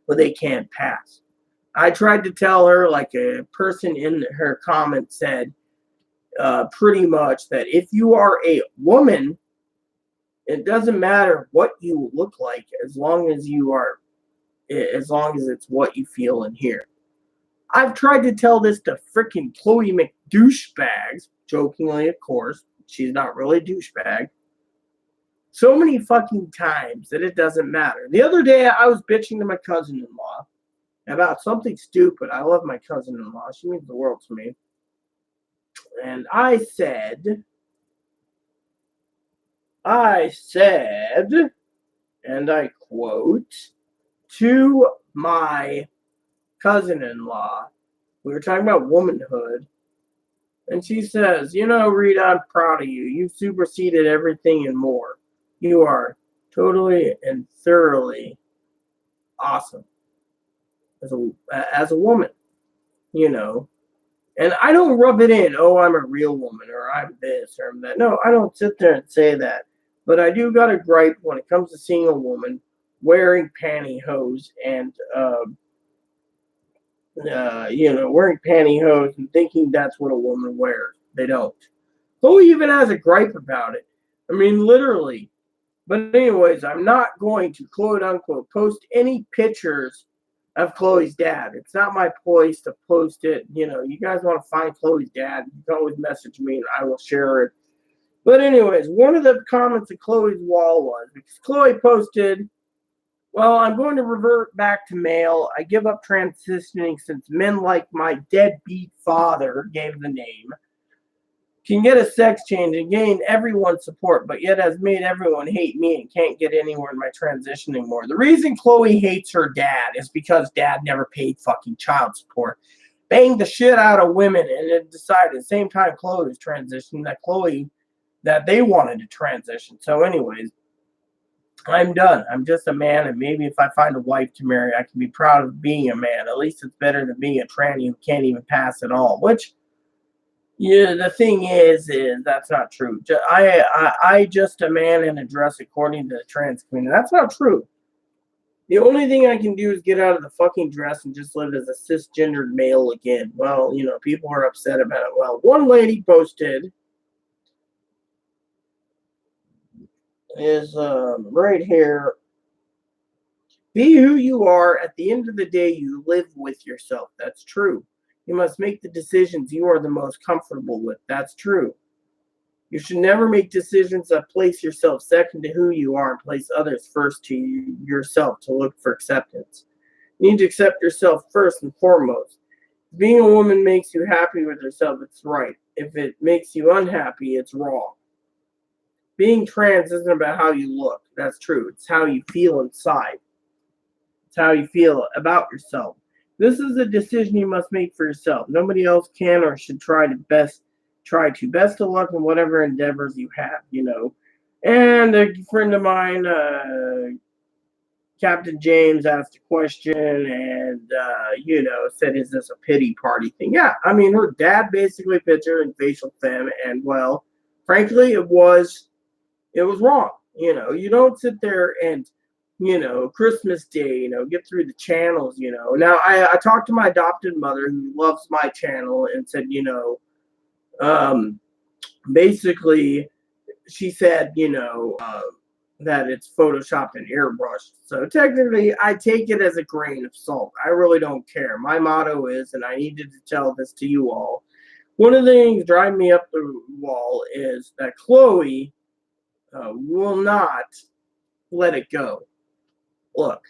they can't pass. I tried to tell her, like a person in her comment said, pretty much that if you are a woman, it doesn't matter what you look like as long as it's what you feel and hear. I've tried to tell this to freaking Chloe McDouchebags, jokingly, of course. She's not really a douchebag. So many fucking times that it doesn't matter. The other day, I was bitching to my cousin-in-law about something stupid. I love my cousin-in-law. She means the world to me. And I said, and I quote, to my cousin-in-law, we were talking about womanhood, and she says, you know, Rita, I'm proud of you. You've superseded everything and more. You are totally and thoroughly awesome as a woman, you know. And I don't rub it in, oh, I'm a real woman, or I'm this, or I'm that. No, I don't sit there and say that. But I do got a gripe when it comes to seeing a woman wearing pantyhose and, wearing pantyhose and thinking that's what a woman wears. They don't. Chloe even has a gripe about it. I mean, literally. But anyways, I'm not going to, quote unquote, post any pictures of Chloe's dad. It's not my place to post it. You know, you guys want to find Chloe's dad, you can always message me and I will share it. But anyways, one of the comments of Chloe's wall was, because Chloe posted, well, I'm going to revert back to male. I give up transitioning since men like my deadbeat father, gave the name, can get a sex change and gain everyone's support, but yet has made everyone hate me and can't get anywhere in my transition anymore. The reason Chloe hates her dad is because dad never paid fucking child support. Banged the shit out of women and then decided at the same time Chloe was transitioning that they wanted to transition. So anyways, I'm done. I'm just a man, and maybe if I find a wife to marry, I can be proud of being a man. At least it's better than being a tranny who can't even pass at all, which... yeah, the thing is that's not true. I just a man in a dress according to the trans community. That's not true. The only thing I can do is get out of the fucking dress and just live as a cisgendered male again. Well, you know, people are upset about it. Well, one lady posted is right here. Be who you are. At the end of the day, you live with yourself. That's true. You must make the decisions you are the most comfortable with. That's true. You should never make decisions that place yourself second to who you are and place others first to yourself to look for acceptance. You need to accept yourself first and foremost. If being a woman makes you happy with yourself, it's right. If it makes you unhappy, it's wrong. Being trans isn't about how you look. That's true. It's how you feel inside. It's how you feel about yourself. This is a decision you must make for yourself. Nobody else can or should try to. Best of luck in whatever endeavors you have, you know. And a friend of mine, Captain James, asked a question and, said, is this a pity party thing? Yeah, I mean, her dad basically put her in facial femme, and, well, frankly, it was wrong. You know, you don't sit there and, Christmas Day, get through the channels, Now, I talked to my adopted mother who loves my channel and said, basically, she said, that it's photoshopped and airbrushed. So technically, I take it as a grain of salt. I really don't care. My motto is, and I needed to tell this to you all, one of the things driving me up the wall is that Chloe will not let it go. Look,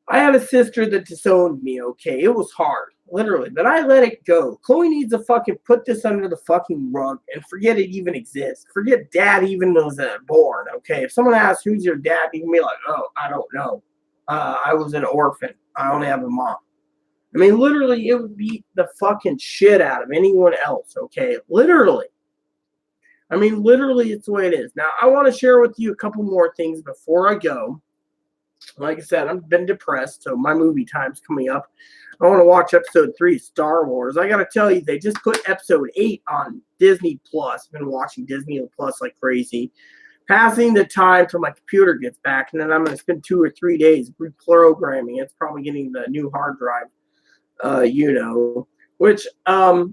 I had a sister that disowned me, okay? It was hard, literally, but I let it go. Chloe needs to fucking put this under the fucking rug and forget it even exists. Forget dad even was born, okay? If someone asks, who's your dad, you can be like, oh, I don't know. I was an orphan. I only have a mom. I mean, literally, it would beat the fucking shit out of anyone else, okay? Literally. I mean, literally, it's the way it is. Now, I want to share with you a couple more things before I go. Like I said, I've been depressed, so my movie time's coming up. I want to watch episode 3 Star Wars. I got to tell you, they just put episode 8 on Disney Plus. I've been watching Disney Plus like crazy. Passing the time till my computer gets back, and then I'm going to spend 2 or 3 days reprogramming. It's probably getting the new hard drive, which so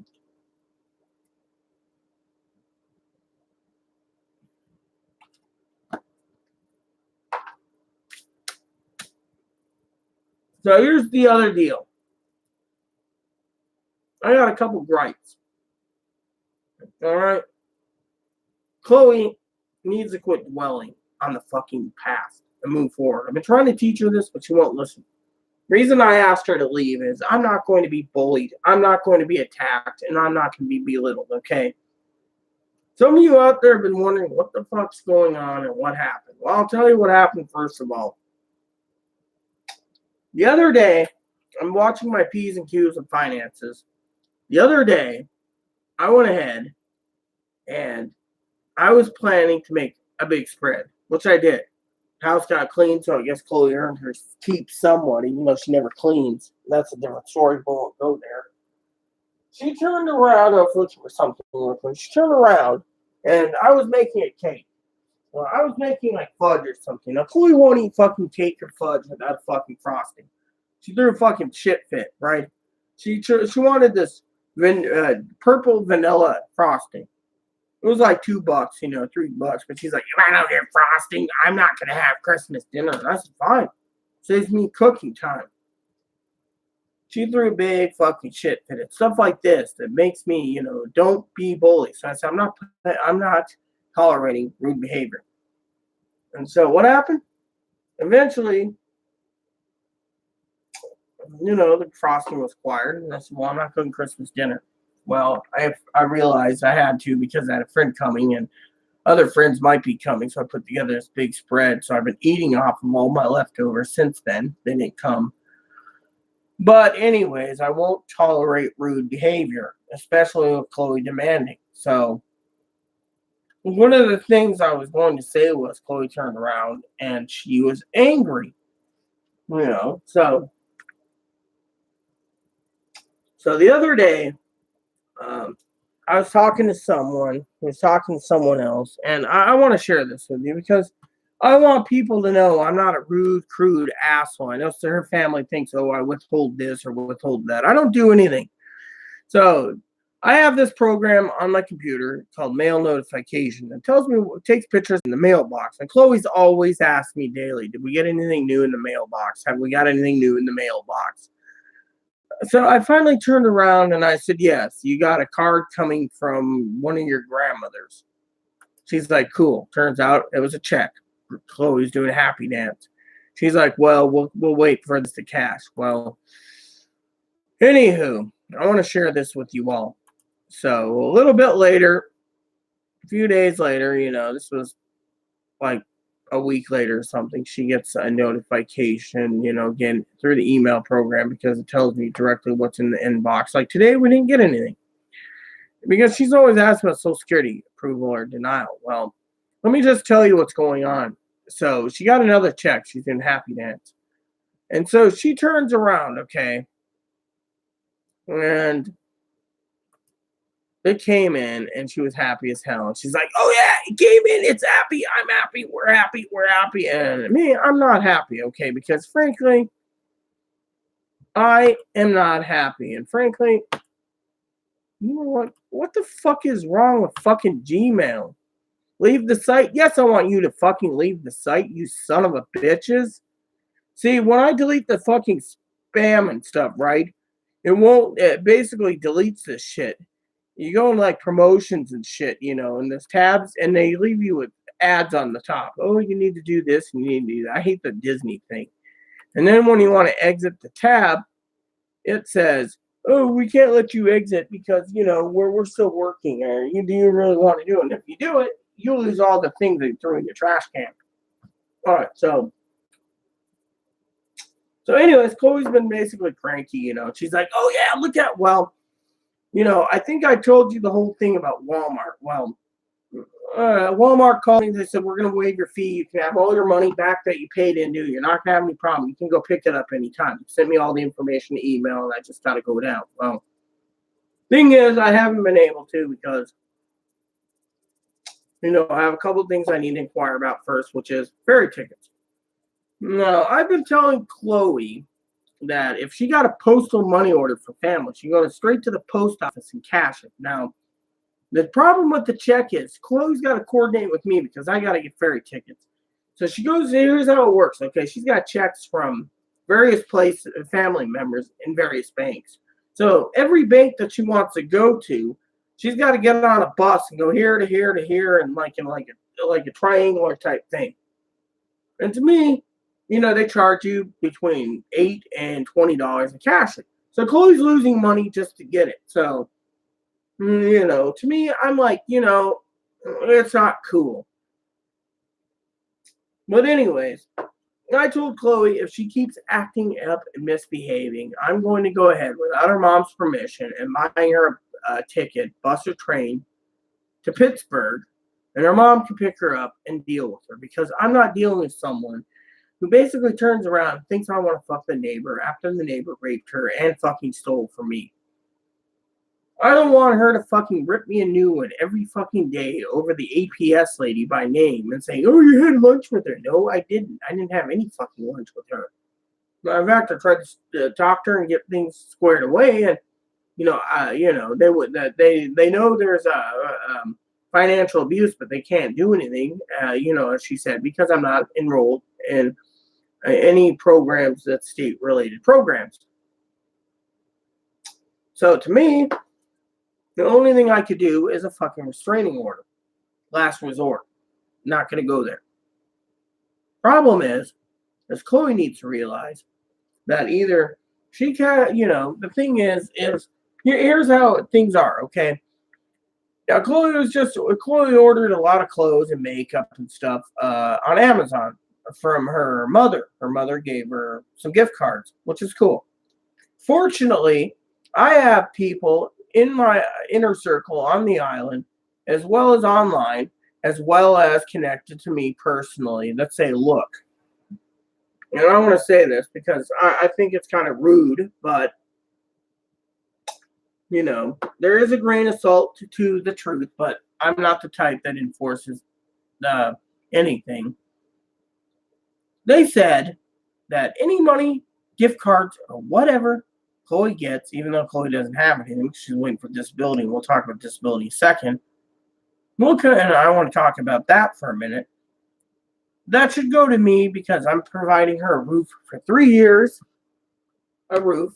here's the other deal. I got a couple gripes. All right. Chloe needs to quit dwelling on the fucking past and move forward. I've been trying to teach her this, but she won't listen. The reason I asked her to leave is I'm not going to be bullied. I'm not going to be attacked, and I'm not going to be belittled, okay? Some of you out there have been wondering what the fuck's going on and what happened. Well, I'll tell you what happened first of all. The other day, I'm watching my P's and Q's and finances. The other day, I went ahead and I was planning to make a big spread, which I did. House got clean, so I guess Chloe earned her keep somewhat, even though she never cleans. That's a different story, but won't go there. She turned around, I was looking for something. She turned around, and I was making a cake. Well, I was making like fudge or something. Now, Chloe won't eat fucking cake or fudge without fucking frosting. She threw a fucking shit fit, right? She wanted this purple vanilla frosting. It was like $2, $3, but she's like, if I don't get frosting, I'm not going to have Christmas dinner. And I said, fine. Saves me cooking time. She threw a big fucking shit fit at stuff like this that makes me, don't be bully. So I said, I'm not tolerating rude behavior. And so what happened? Eventually, the frosting was acquired. And I said, well, I'm not cooking Christmas dinner. Well, I realized I had to because I had a friend coming and other friends might be coming. So I put together this big spread. So I've been eating off of all my leftovers since then. They didn't come. But anyways, I won't tolerate rude behavior, especially with Chloe demanding. So one of the things I was going to say was Chloe turned around and she was angry. So the other day, I was talking to someone who was talking to someone else, and I want to share this with you because I want people to know I'm not a rude, crude asshole. I know her family thinks, I withhold this or withhold that. I don't do anything. So I have this program on my computer called Mail Notification that tells me, takes pictures in the mailbox. And Chloe's always asks me daily, did we get anything new in the mailbox? Have we got anything new in the mailbox? So I finally turned around and I said, yes, you got a card coming from one of your grandmothers. She's like, cool. Turns out it was a check. Chloe's doing a happy dance. She's like, well, we'll wait for this to cash. Well, anywho, I want to share this with you all. So a little bit later, a few days later, this was like a week later or something, she gets a notification, again, through the email program because it tells me directly what's in the inbox. Like today, we didn't get anything because she's always asking about Social Security approval or denial. Well, let me just tell you what's going on. So she got another check. She's in happy dance. And so she turns around, okay, and it came in and she was happy as hell. And she's like, oh yeah, it came in. It's happy. I'm happy. We're happy. We're happy. And me, I'm not happy, okay? Because frankly, I am not happy. And frankly, you know what? What the fuck is wrong with fucking Gmail? Leave the site? Yes, I want you to fucking leave the site, you son of a bitches. See, when I delete the fucking spam and stuff, right? It basically deletes this shit. You go in like promotions and shit, and there's tabs, and they leave you with ads on the top. Oh, you need to do this, and you need to do that. I hate the Disney thing. And then when you want to exit the tab, it says, oh, we can't let you exit because, we're still working, or do you really want to do it? And if you do it, you lose all the things that you threw in your trash can. All right, so So, anyways, Chloe's been basically cranky, She's like, oh, yeah, look at, well, I think I told you the whole thing about Walmart. Well, Walmart called me. They said, we're going to waive your fee. You can have all your money back that you paid into. You're not going to have any problem. You can go pick it up anytime. You sent me all the information to email, and I just got to go down. Well, thing is, I haven't been able to because, I have a couple of things I need to inquire about first, which is ferry tickets. Now, I've been telling Chloe that if she got a postal money order for family, she goes straight to the post office and cash it. Now, the problem with the check is Chloe's got to coordinate with me because I got to get ferry tickets. So she goes, here's how it works. Okay, she's got checks from various places, family members in various banks. So every bank that she wants to go to, she's got to get on a bus and go here to here to here, and like a triangular type thing. And to me, they charge you between $8 and $20 in cash. So Chloe's losing money just to get it. So, to me, I'm like, it's not cool. But anyways, I told Chloe if she keeps acting up and misbehaving, I'm going to go ahead without her mom's permission and buying her a ticket, bus or train, to Pittsburgh, and her mom can pick her up and deal with her because I'm not dealing with someone who basically turns around and thinks I want to fuck the neighbor after the neighbor raped her and fucking stole from me. I don't want her to fucking rip me a new one every fucking day over the APS lady by name and say, oh, you had lunch with her. No, I didn't. I didn't have any fucking lunch with her. In fact, I tried to talk to her and get things squared away, and they would they know there's financial abuse, but they can't do anything. As she said, because I'm not enrolled in any programs that's state-related programs. So to me, the only thing I could do is a fucking restraining order. Last resort. Not going to go there. Problem is Chloe needs to realize that either she can, the thing is here's how things are, okay? Now, Chloe ordered a lot of clothes and makeup and stuff on Amazon from her mother. Her mother gave her some gift cards, which is cool. Fortunately, I have people in my inner circle on the island, as well as online, as well as connected to me personally, that say, look, and I want to say this because I think it's kind of rude, but, there is a grain of salt to the truth, but I'm not the type that enforces anything. They said that any money, gift cards, or whatever Chloe gets, even though Chloe doesn't have anything, she's waiting for disability. We'll talk about disability in a second. And I want to talk about that for a minute. That should go to me because I'm providing her a roof for 3 years. A roof.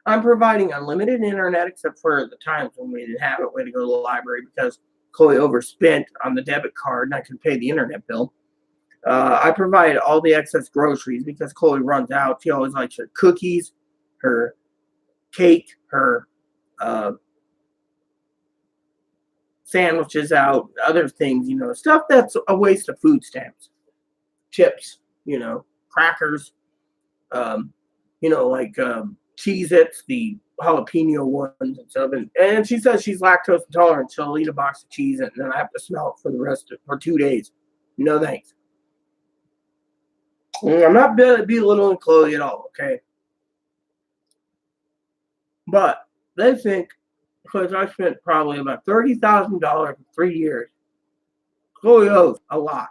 I'm providing unlimited internet except for the times when we didn't have it. We had to go to the library because Chloe overspent on the debit card and I could pay the internet bill. I provide all the excess groceries because Chloe runs out. She always likes her cookies, her cake, her sandwiches out, other things, stuff that's a waste of food stamps. Chips, crackers, like Cheez-Its, the jalapeno ones and stuff. And she says she's lactose intolerant. She'll eat a box of Cheez-It and then I have to smell it for 2 days. No thanks. I'm not belittling Chloe at all, okay? But they think because I spent probably about $30,000 for 3 years, Chloe owes a lot.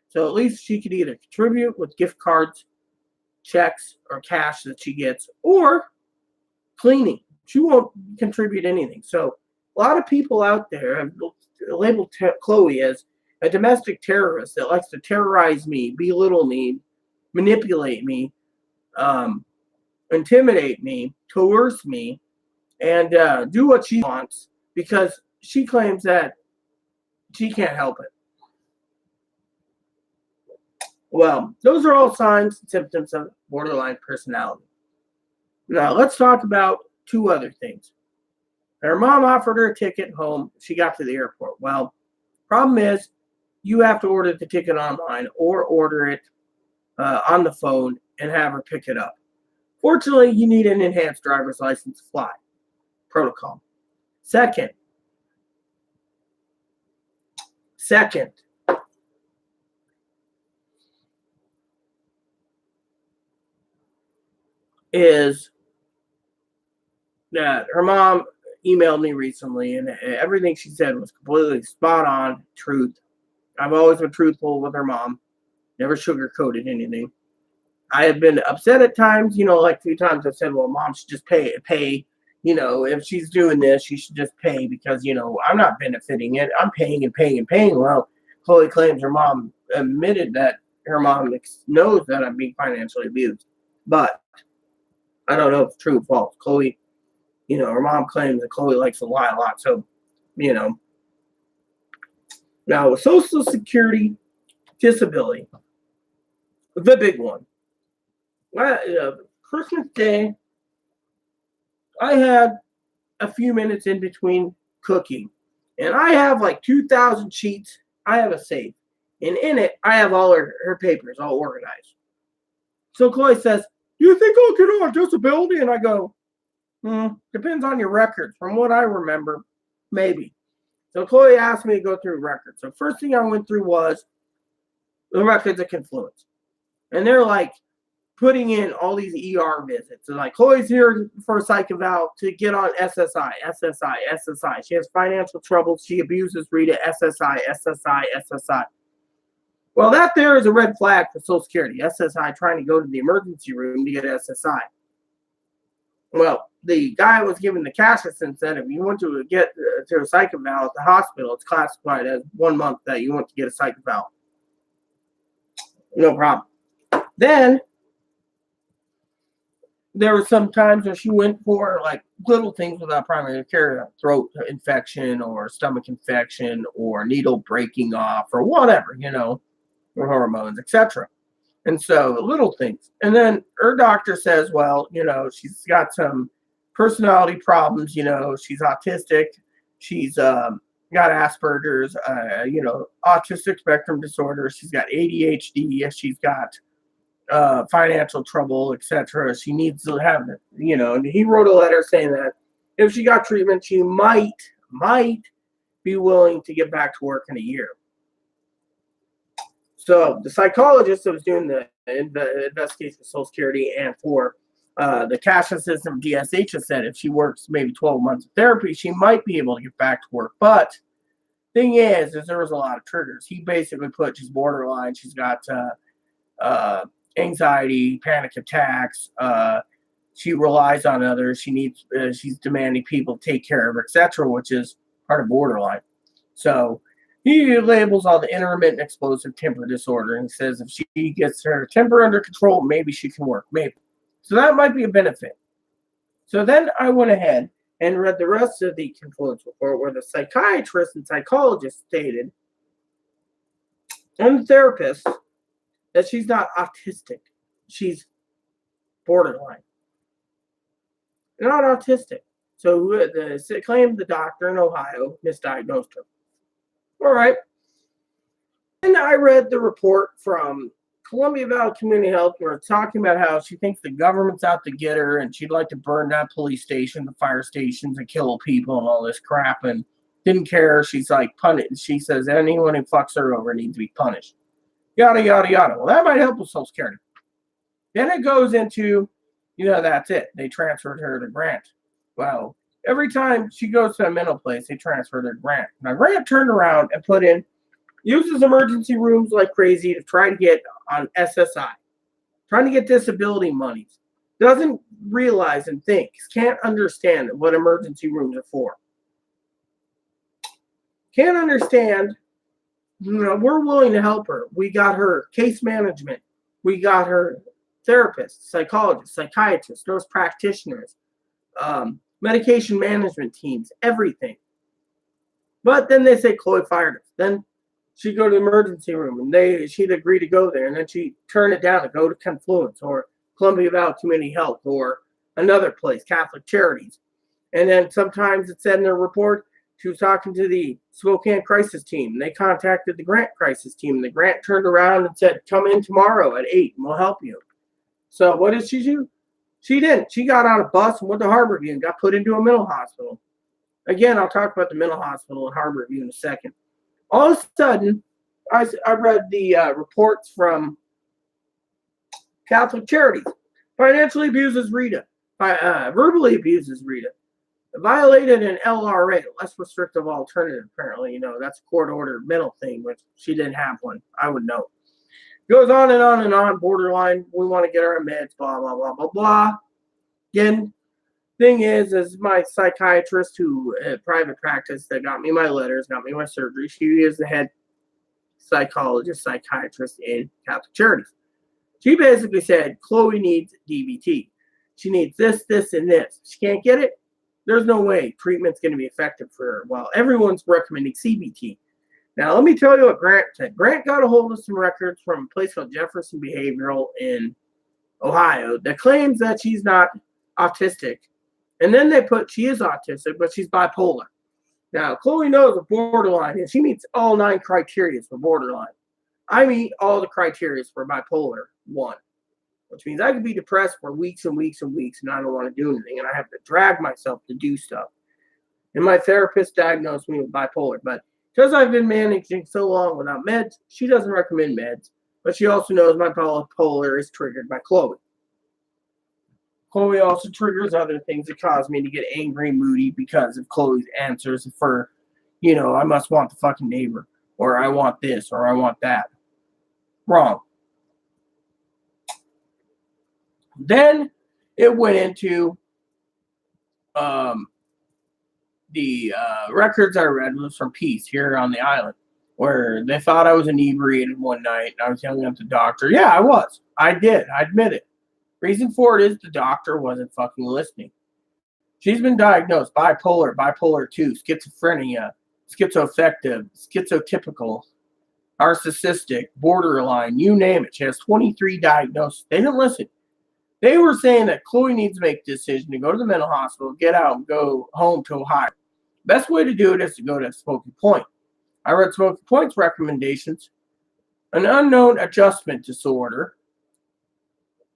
So at least she could either contribute with gift cards, checks, or cash that she gets, or cleaning. She won't contribute anything. So a lot of people out there have labeled Chloe as a domestic terrorist that likes to terrorize me, belittle me, manipulate me, intimidate me, coerce me, and do what she wants because she claims that she can't help it. Well, those are all signs and symptoms of borderline personality. Now, let's talk about 2 other things. Her mom offered her a ticket home. She got to the airport. Well, problem is you have to order the ticket online or order it on the phone and have her pick it up. Fortunately, you need an enhanced driver's license to fly. Protocol. Second is that her mom emailed me recently, and everything she said was completely spot on, truth. I've always been truthful with her mom, never sugarcoated anything. I have been upset at times, like a few times I've said, well, mom should just pay, if she's doing this, she should just pay because, I'm not benefiting it. I'm paying and paying and paying. Well, Chloe claims her mom admitted that her mom knows that I'm being financially abused, but I don't know if it's true or false. Chloe, her mom claims that Chloe likes to lie a lot. So, now with Social Security disability, the big one. Christmas Day, I had a few minutes in between cooking, and I have like 2,000 sheets. I have a safe, and in it, I have all her papers all organized. So Chloe says, "Do you think I'll get on disability?" And I go, depends on your records. From what I remember, maybe. So Chloe asked me to go through records. So first thing I went through was the records of Confluence, and they're like putting in all these ER visits. And like, Chloe's here for a psych eval to get on SSI. She has financial troubles. She abuses Rita. SSI. Well, that there is a red flag for Social Security. SSI trying to go to the emergency room to get SSI. Well, the guy was given the cash assistance said if you want to get to a psych eval at the hospital, it's classified as 1 month that you want to get a psych eval. No problem. Then there were some times where she went for like little things without primary care, throat infection or stomach infection or needle breaking off or whatever, or hormones, etc. And so little things. And then her doctor says, well, she's got some personality problems, she's autistic, she's got Asperger's, autistic spectrum disorder, she's got ADHD, she's got financial trouble, etc. She needs to have it, and he wrote a letter saying that if she got treatment, she might be willing to get back to work in a year. So the psychologist that was doing the investigation for Social Security and for the cash system, DSH, said if she works maybe 12 months of therapy, she might be able to get back to work. But thing is there was a lot of triggers. He basically put she's borderline. She's got anxiety, panic attacks. She relies on others. She's demanding people take care of her, etc., which is part of borderline. So he labels all the intermittent explosive temper disorder and says if she gets her temper under control, maybe she can work. Maybe. So that might be a benefit. So then I went ahead and read the rest of the Confluence report where the psychiatrist and psychologist stated and the therapist that she's not autistic. She's borderline. Not autistic. So the claimed the doctor in Ohio misdiagnosed her. All right. And I read the report from Columbia Valley Community Health where it's talking about how she thinks the government's out to get her and she'd like to burn down police stations, the fire stations, and kill people and all this crap and didn't care. She's like punished. She says anyone who fucks her over needs to be punished. Yada, yada, yada. Well, that might help with Social Security. Then it goes into, that's it. They transferred her to Grant. Well, every time she goes to a mental place, they transfer her to Grant. Now, Grant turned around and uses emergency rooms like crazy to try to get on SSI, trying to get disability monies. Doesn't realize and think, can't understand what emergency rooms are for. Can't understand. We're willing to help her. We got her case management. We got her therapists, psychologists, psychiatrists, nurse practitioners, medication management teams, everything. But then they say Chloe fired us. Then she'd go to the emergency room and she'd agree to go there. And then she'd turn it down to go to Confluence or Columbia Valley Community Health or another place, Catholic Charities. And then sometimes it said in their report, she was talking to the Spokane crisis team. They contacted the Grant crisis team. The Grant turned around and said, come in tomorrow at 8 and we'll help you. So what did she do? She didn't. She got on a bus and went to Harborview and got put into a mental hospital. Again, I'll talk about the mental hospital in Harborview in a second. All of a sudden, I read the reports from Catholic Charities. Financially abuses Rita. Verbally abuses Rita. Violated an LRA, less restrictive alternative, apparently. You know, that's a court-ordered mental thing, which she didn't have one. I would know. Goes on and on and on, borderline. We want to get her meds, blah, blah, blah, blah, blah. Again, thing is my psychiatrist who private practice that got me my letters, got me my surgery. She is the head psychiatrist in Catholic Charities. She basically said, Chloe needs DBT. She needs this, this, and this. She can't get it. There's no way treatment's going to be effective for her. Well, everyone's recommending CBT. Now, let me tell you what Grant said. Grant got a hold of some records from a place called Jefferson Behavioral in Ohio that claims that she's not autistic. And then they put she is autistic, but she's bipolar. Now, Chloe knows what borderline is. She meets all 9 criteria for borderline. I meet all the criteria for bipolar 1, which means I could be depressed for weeks and weeks and weeks, and I don't want to do anything, and I have to drag myself to do stuff. And my therapist diagnosed me with bipolar, but because I've been managing so long without meds, she doesn't recommend meds, but she also knows my bipolar is triggered by Chloe. Chloe also triggers other things that cause me to get angry and moody because of Chloe's answers for, you know, I must want the fucking neighbor, or I want this, or I want that. Wrong. Then it went into the records I read was from Peace here on the island, where they thought I was inebriated one night and I was yelling at the doctor. Yeah, I was. I did. I admit it. Reason for it is the doctor wasn't fucking listening. She's been diagnosed bipolar, bipolar 2, schizophrenia, schizoaffective, schizotypical, narcissistic, borderline, you name it. She has 23 diagnoses. They didn't listen. They were saying that Chloe needs to make a decision to go to the mental hospital, get out, and go home to Ohio. Best way to do it is to go to Smoky Point. I read Smoky Point's recommendations. An unknown adjustment disorder,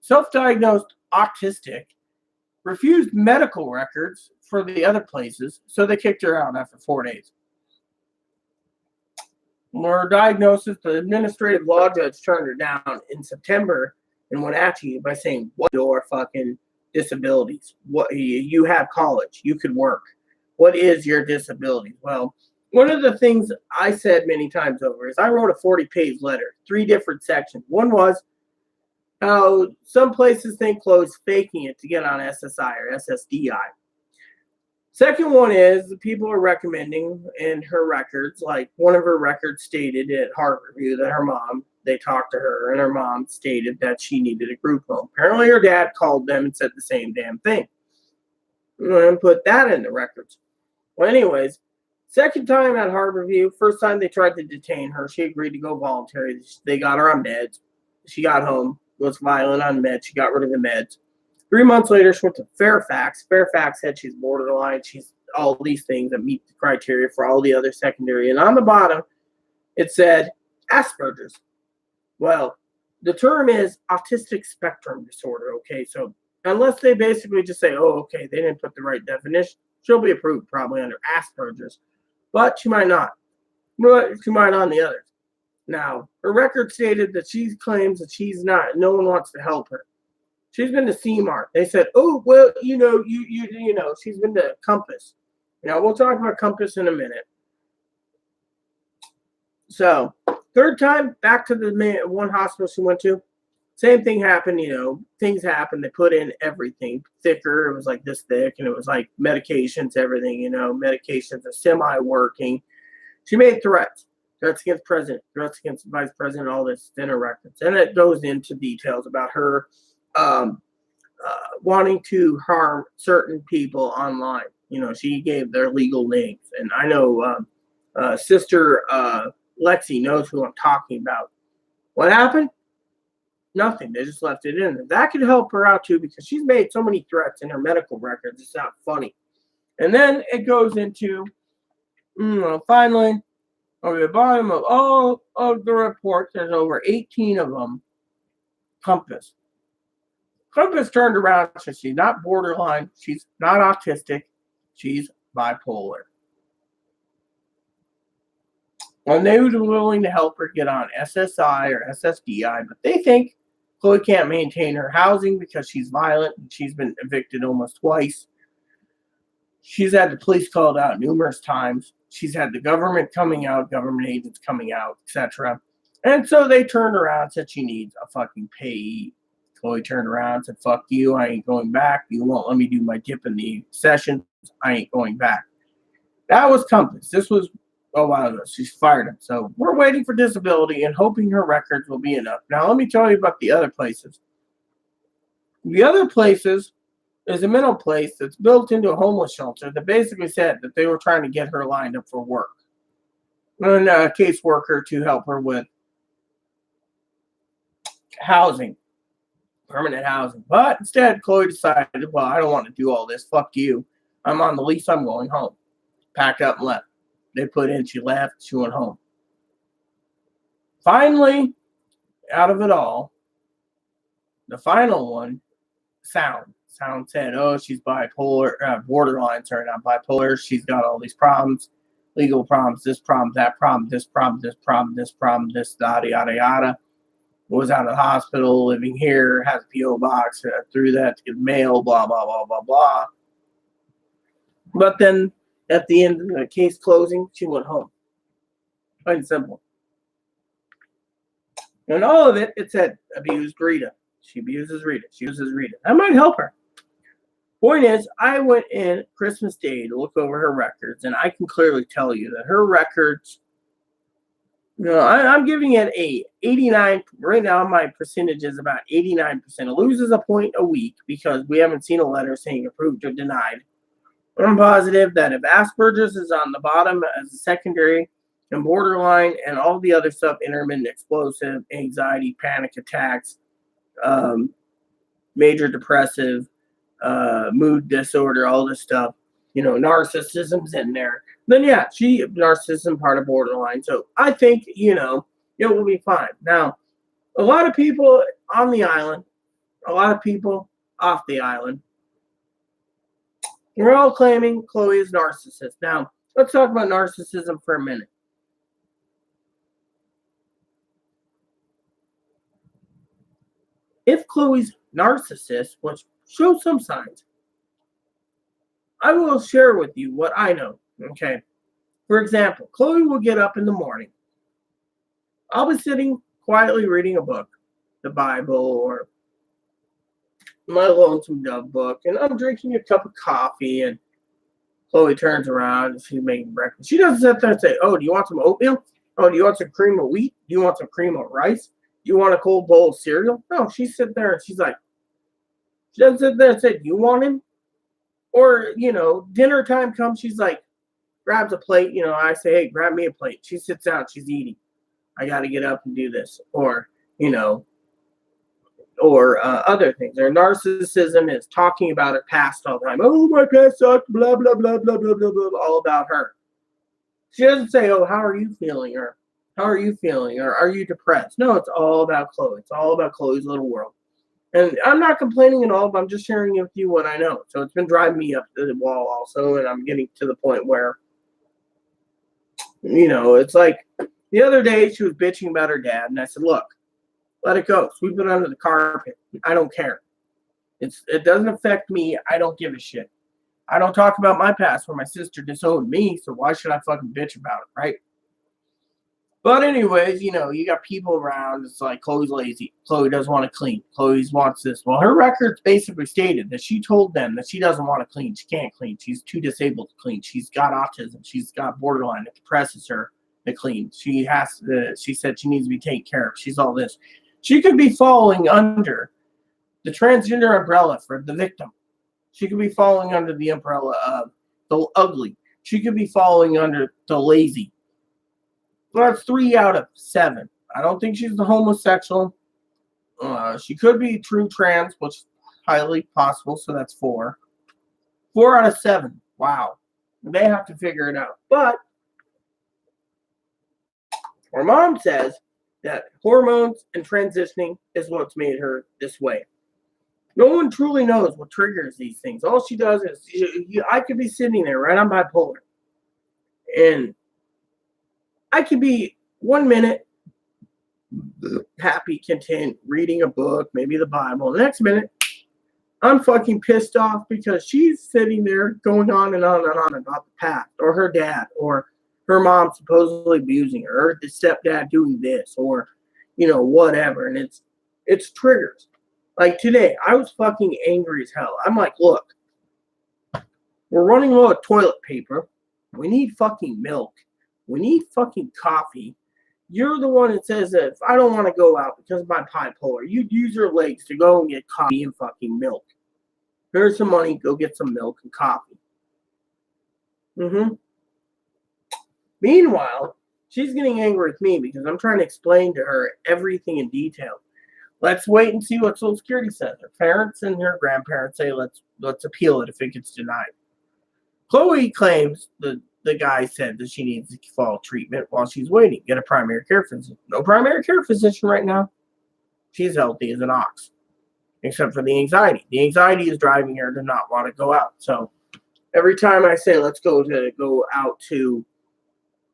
self-diagnosed autistic, refused medical records for the other places, so they kicked her out after 4 days. Her diagnosis, the administrative law judge turned her down in September and went at you by saying, what your fucking disabilities? What you have college, you could work. What is your disability? Well, one of the things I said many times over is I wrote a 40-page letter, 3 different sections. One was how some places think Chloe's faking it to get on SSI or SSDI. Second one is the people are recommending in her records, like one of her records stated at Harborview that her mom, they talked to her and her mom stated that she needed a group home. Apparently her dad called them and said the same damn thing. And put that in the records. Well, anyways, second time at Harborview, first time they tried to detain her, she agreed to go voluntary. They got her on meds. She got home, was violent on meds. She got rid of the meds. 3 months later, she went to Fairfax. Fairfax said she's borderline. She's all these things that meet the criteria for all the other secondary. And on the bottom, it said Asperger's. Well, the term is autistic spectrum disorder. Okay, so unless they basically just say, oh, okay, they didn't put the right definition, she'll be approved probably under Asperger's. But she might not. She might on the others. Now, her record stated that she claims that she's not, no one wants to help her. She's been to CMART. They said, oh, well, you know, she's been to Compass. Now, we'll talk about Compass in a minute. So, third time, back to the one hospital she went to. Same thing happened, you know, things happened. They put in everything thicker. It was like this thick, and it was like medications, everything, you know, medications are semi-working. She made threats. Threats against president, threats against vice president, all this in her records. And it goes into details about her wanting to harm certain people online. You know, she gave their legal names. And I know Sister Lexi knows who I'm talking about. What happened? Nothing. They just left it in. That could help her out too because she's made so many threats in her medical records. It's not funny. And then it goes into, finally, on the bottom of all of the reports, there's over 18 of them, Compass. Compass turned around and said she's not borderline, she's not autistic, she's bipolar. And they were willing to help her get on SSI or SSDI, but they think Chloe can't maintain her housing because she's violent and she's been evicted almost twice. She's had the police called out numerous times. She's had the government coming out, government agents coming out, etc. And so they turned around and said she needs a fucking payee. Chloe turned around and said, fuck you, I ain't going back. You won't let me do my dip in the sessions. I ain't going back. That was Compass. This was a while ago. She's fired him. So we're waiting for disability and hoping her records will be enough. Now, let me tell you about the other places. The other places is a mental place that's built into a homeless shelter that basically said that they were trying to get her lined up for work. And a caseworker to help her with housing, permanent housing. But instead, Chloe decided, well, I don't want to do all this. Fuck you. I'm on the lease. I'm going home. Packed up and left. They put in, she left, she went home. Finally, out of it all, the final one, Sound. Sound said, oh, she's bipolar, borderline, sorry, not bipolar. She's got all these problems, legal problems, this problem, that problem, this problem, this problem, this problem, this yada, yada, yada. Was out of the hospital, living here, has a P.O. box, through that to get mail, blah, blah, blah, blah, blah. But then at the end of the case closing, she went home. Plain and simple. And all of it, it said abused Rita. She abuses Rita. She uses Rita. That might help her. Point is, I went in Christmas Day to look over her records, and I can clearly tell you that her records, I'm giving it a 89. Right now, my percentage is about 89%. It loses a point a week because we haven't seen a letter saying approved or denied. I'm positive that if Asperger's is on the bottom as a secondary and borderline and all the other stuff, intermittent explosive, anxiety, panic attacks, major depressive, mood disorder, all this stuff, narcissism's in there, then yeah, narcissism part of borderline. So I think, it will be fine. Now, a lot of people on the island, a lot of people off the island, we're all claiming Chloe is narcissist. Now, let's talk about narcissism for a minute. If Chloe's narcissist, which shows some signs, I will share with you what I know, okay? For example, Chloe will get up in the morning. I'll be sitting quietly reading a book, the Bible, or my Lonesome Dove book, and I'm drinking a cup of coffee, and Chloe turns around and she's making breakfast. She doesn't sit there and say, oh, do you want some oatmeal? Oh, do you want some cream of wheat? Do you want some cream of rice? Do you want a cold bowl of cereal? No, she sits there and she's like, she doesn't sit there and say, do you want him? Or, dinner time comes, she's like, grabs a plate, I say, hey, grab me a plate. She sits down, she's eating. I got to get up and do this. Or, other things. Or narcissism is talking about her past all the time. Oh, my past sucked, blah, blah, blah, blah, blah, blah, blah, all about her. She doesn't say, oh, how are you feeling? Or how are you feeling? Or are you depressed? No, it's all about Chloe. It's all about Chloe's little world. And I'm not complaining at all, but I'm just sharing with you what I know. So it's been driving me up the wall also, and I'm getting to the point where, it's like the other day she was bitching about her dad, and I said, look, let it go. Sweep it under the carpet. I don't care. It doesn't affect me. I don't give a shit. I don't talk about my past where my sister disowned me, so why should I fucking bitch about it, right? But anyways, you got people around. It's like Chloe's lazy. Chloe doesn't want to clean. Chloe wants this. Well, her records basically stated that she told them that she doesn't want to clean. She can't clean. She's too disabled to clean. She's got autism. She's got borderline. It depresses her to clean. She said she needs to be taken care of. She's all this. She could be falling under the transgender umbrella for the victim. She could be falling under the umbrella of the ugly. She could be falling under the lazy. Well, that's 3 out of 7. I don't think she's the homosexual. She could be true trans, which is highly possible, so that's 4. 4 out of 7. Wow. They have to figure it out. But her mom says that hormones and transitioning is what's made her this way. No one truly knows what triggers these things. All she does is, I could be sitting there, right? I'm bipolar. And I could be 1 minute happy, content, reading a book, maybe the Bible. The next minute, I'm fucking pissed off because she's sitting there going on and on and on about the past, or her dad, or her mom supposedly abusing her, or the stepdad doing this, or whatever. And it's triggers. Like today, I was fucking angry as hell. I'm like, look, we're running low of toilet paper. We need fucking milk. We need fucking coffee. You're the one that says that if I don't want to go out because of my bipolar, you'd use your legs to go and get coffee and fucking milk. Here's some money. Go get some milk and coffee. Meanwhile, she's getting angry with me because I'm trying to explain to her everything in detail. Let's wait and see what Social Security says. Her parents and her grandparents say let's appeal it if it gets denied. Chloe claims the guy said that she needs to follow treatment while she's waiting. Get a primary care physician. No primary care physician right now. She's healthy as an ox, except for the anxiety. The anxiety is driving her to not want to go out. So every time I say let's go out to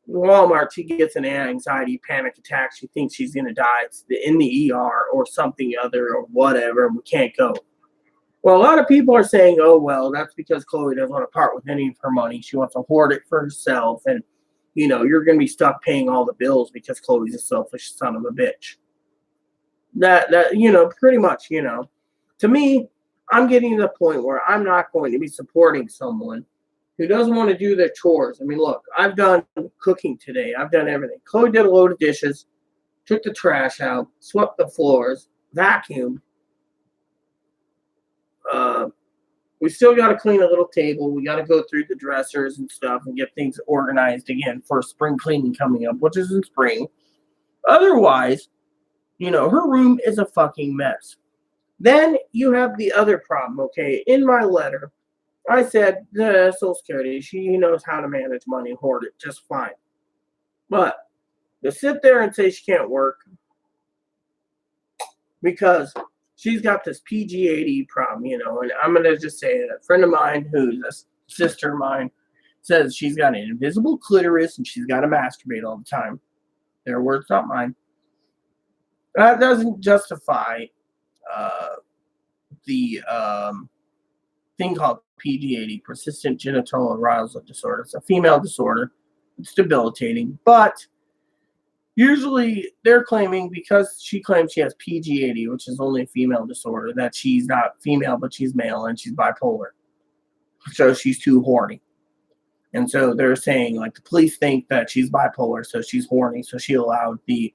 Walmart, she gets an anxiety panic attack. She thinks she's going to die. It's in the ER or something other or whatever. And we can't go. Well, a lot of people are saying, oh, well, that's because Chloe doesn't want to part with any of her money. She wants to hoard it for herself. And, you're going to be stuck paying all the bills because Chloe's a selfish son of a bitch. That pretty much, to me, I'm getting to the point where I'm not going to be supporting someone who doesn't want to do their chores. I mean, look, I've done cooking today. I've done everything. Chloe did a load of dishes, took the trash out, swept the floors, vacuumed. We still got to clean a little table. We got to go through the dressers and stuff and get things organized again for spring cleaning coming up, which is in spring. Otherwise, her room is a fucking mess. Then you have the other problem, okay? In my letter, I said, Social Security, she knows how to manage money and hoard it just fine. But to sit there and say she can't work because she's got this PG-AD problem, and I'm going to just say that a friend of mine who's a sister of mine says she's got an invisible clitoris and she's got to masturbate all the time. Their words, not mine. That doesn't justify the thing called PGAD, persistent genital arousal disorder. It's a female disorder. It's debilitating. But usually they're claiming, because she claims she has PGAD, which is only a female disorder, that she's not female, but she's male and she's bipolar. So she's too horny. And so they're saying, like, the police think that she's bipolar, so she's horny. So she allowed the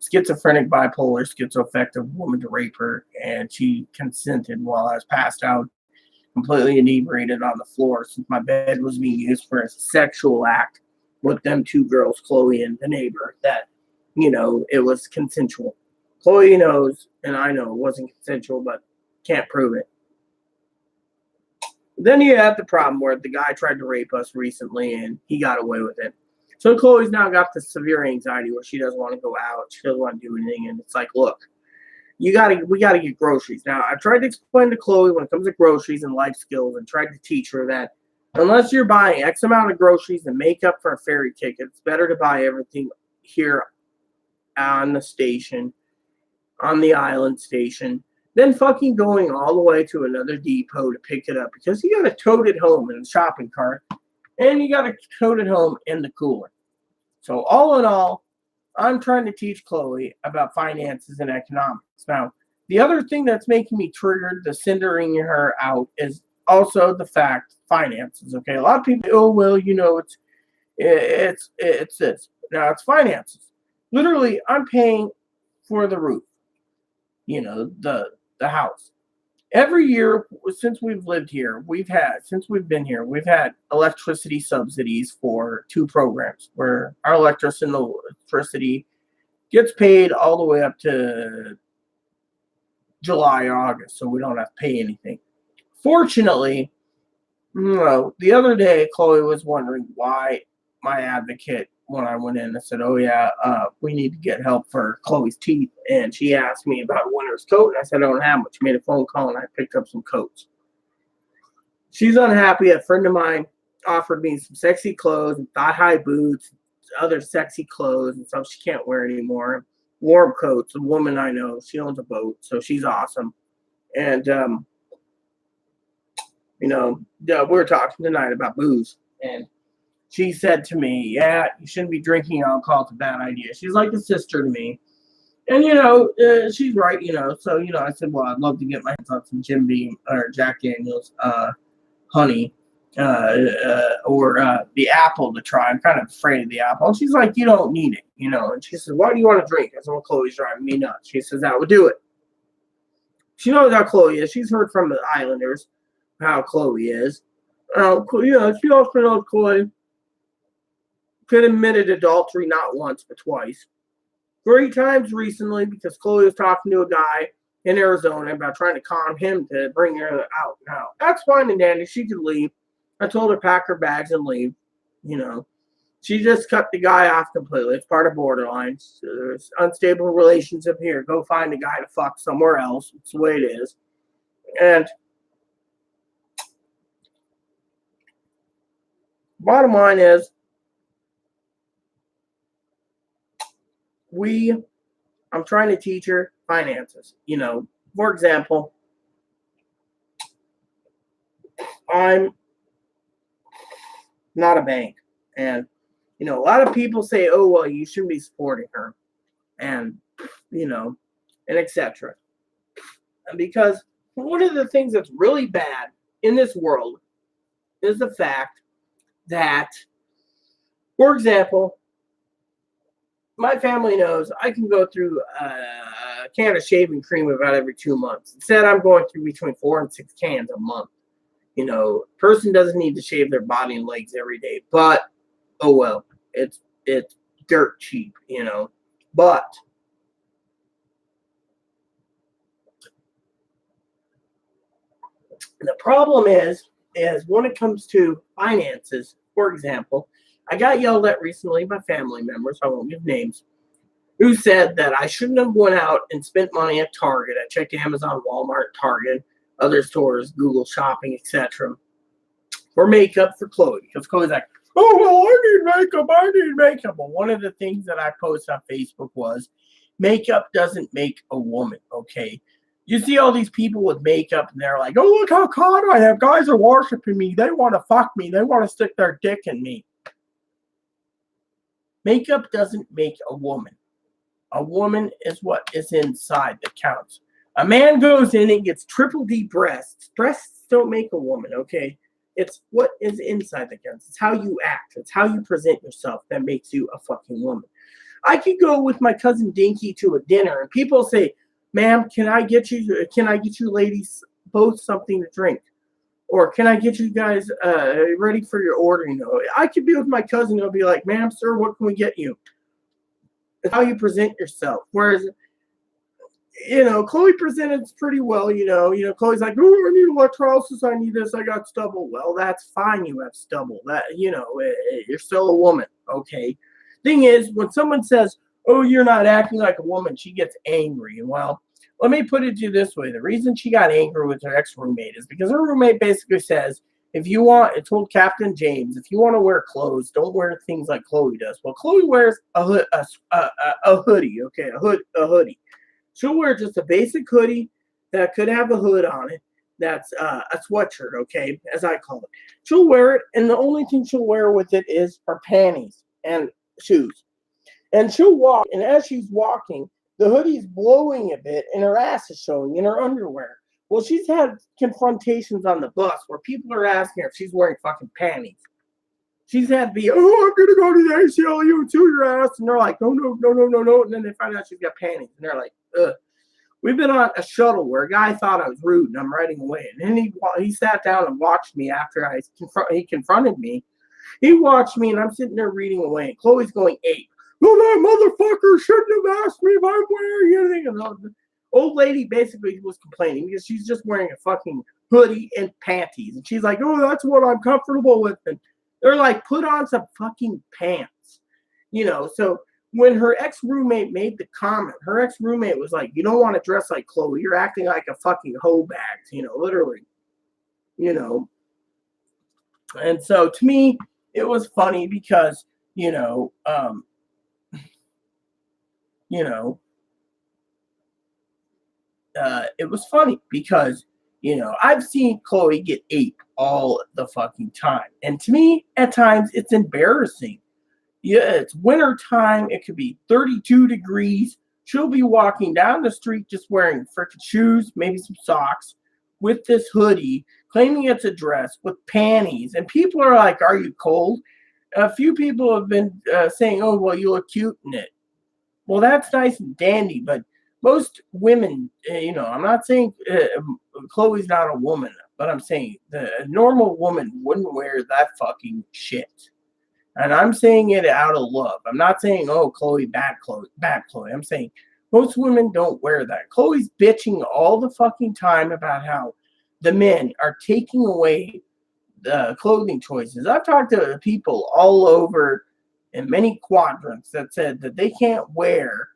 schizophrenic, bipolar, schizoaffective woman to rape her, and she consented while I was passed out, completely inebriated on the floor, since my bed was being used for a sexual act with them two girls, Chloe and the neighbor, that, it was consensual. Chloe knows, and I know it wasn't consensual, but can't prove it. Then you have the problem where the guy tried to rape us recently and he got away with it. So Chloe's now got this severe anxiety where she doesn't want to go out. She doesn't want to do anything. And it's like, look, we got to get groceries. Now, I tried to explain to Chloe when it comes to groceries and life skills, and tried to teach her that unless you're buying X amount of groceries and make up for a ferry ticket, it's better to buy everything here on the station, on the island station, than fucking going all the way to another depot to pick it up, because you got to tote it home in a shopping cart and you got to tote it home in the cooler. So all in all, I'm trying to teach Chloe about finances and economics. Now, the other thing that's making me triggered, the sending her out, is also the fact finances. Okay, a lot of people, oh well, it's this. Now it's finances. Literally, I'm paying for the roof. The house. Every year since we've lived here, we've had electricity subsidies for 2 programs where our electricity gets paid all the way up to July or August, so we don't have to pay anything. Fortunately, the other day Chloe was wondering why my advocate when I went in. I said, "Oh yeah, we need to get help for Chloe's teeth." And she asked me about a winter's coat, and I said, "I don't have much." She made a phone call, and I picked up some coats. She's unhappy. A friend of mine offered me some sexy clothes, and thigh-high boots, other sexy clothes, and stuff she can't wear anymore. Warm coats. A woman I know, she owns a boat, so she's awesome. And we were talking tonight about booze, and she said to me, "Yeah, you shouldn't be drinking alcohol. It's a bad idea." She's like a sister to me. And, she's right, So, I said, well, I'd love to get my hands on some Jim Beam or Jack Daniels honey or the apple to try. I'm kind of afraid of the apple. And she's like, you don't need it, And she says, why do you want to drink? I said, well, Chloe's driving me nuts. She says, that would do it. She knows how Chloe is. She's heard from the Islanders how Chloe is. She also knows Chloe admitted adultery not once, but twice. 3 times recently because Chloe was talking to a guy in Arizona about trying to con him to bring her out. Now, that's fine and dandy. She could leave. I told her pack her bags and leave. She just cut the guy off completely. It's part of borderline. So there's unstable relationship here. Go find a guy to fuck somewhere else. It's the way it is. And bottom line is, I'm trying to teach her finances. For example, I'm not a bank. And, a lot of people say, oh, well, you shouldn't be supporting her. And, and etc. Because one of the things that's really bad in this world is the fact that, for example, my family knows I can go through a can of shaving cream about every 2 months. Instead, I'm going through between 4 and 6 cans a month. Person doesn't need to shave their body and legs every day, but oh well, it's dirt cheap, But the problem is when it comes to finances, for example, I got yelled at recently by family members, I won't give names, who said that I shouldn't have went out and spent money at Target. I checked Amazon, Walmart, Target, other stores, Google Shopping, etc. for makeup for Chloe. Because Chloe's like, oh, well, I need makeup. Well, one of the things that I posted on Facebook was makeup doesn't make a woman, okay? You see all these people with makeup and they're like, oh, look how hot I am. Guys are worshiping me. They want to fuck me. They want to stick their dick in me. Makeup doesn't make a woman. A woman is what is inside that counts. A man goes in and gets triple D breasts. Breasts don't make a woman, okay? It's what is inside that counts. It's how you act. It's how you present yourself that makes you a fucking woman. I could go with my cousin Dinky to a dinner and people say, ma'am, can I get you ladies both something to drink? Or can I get you guys ready for your order? I could be with my cousin and I'll be like, ma'am, sir, what can we get you? It's how you present yourself. Whereas, Chloe presented pretty well, Chloe's like, oh, I need electrolysis, I need this, I got stubble. Well, that's fine, you have stubble. That, you're still a woman, okay? Thing is, when someone says, oh, you're not acting like a woman, she gets angry. And well, let me put it to you this way. The reason she got angry with her ex-roommate is because her roommate basically says, it told Captain James, if you want to wear clothes, don't wear things like Chloe does. Well, Chloe wears a hoodie, okay, a hoodie. She'll wear just a basic hoodie that could have a hood on it. That's a sweatshirt, okay, as I call it. She'll wear it, and the only thing she'll wear with it is her panties and shoes. And she'll walk, and as she's walking, the hoodie's blowing a bit, and her ass is showing in her underwear. Well, she's had confrontations on the bus where people are asking her if she's wearing fucking panties. She's had the, I'm going to go to the ACLU and sue your ass. And they're like, no. And then they find out she's got panties. And they're like, ugh. We've been on a shuttle where a guy thought I was rude and I'm riding away. And then he sat down and watched me after he confronted me. He watched me and I'm sitting there reading away. And Chloe's going ape. Well, that motherfucker shouldn't have asked me if I'm wearing anything. And the old lady basically was complaining because she's just wearing a fucking hoodie and panties. And she's like, oh, that's what I'm comfortable with. And they're like, put on some fucking pants. So when her ex-roommate made the comment, her ex-roommate was like, you don't want to dress like Chloe. You're acting like a fucking hoe bags, literally. And so to me, it was funny because, it was funny because, I've seen Chloe get ape all the fucking time. And to me, at times, it's embarrassing. Yeah, it's winter time. It could be 32 degrees. She'll be walking down the street just wearing freaking shoes, maybe some socks, with this hoodie, claiming it's a dress with panties. And people are like, are you cold? A few people have been saying, oh, well, you look cute in it. Well, that's nice and dandy, but most women, I'm not saying Chloe's not a woman, but I'm saying the normal woman wouldn't wear that fucking shit. And I'm saying it out of love. I'm not saying, oh, Chloe, bad Chloe. I'm saying most women don't wear that. Chloe's bitching all the fucking time about how the men are taking away the clothing choices. I've talked to people all over in many quadrants that said that they can't wear,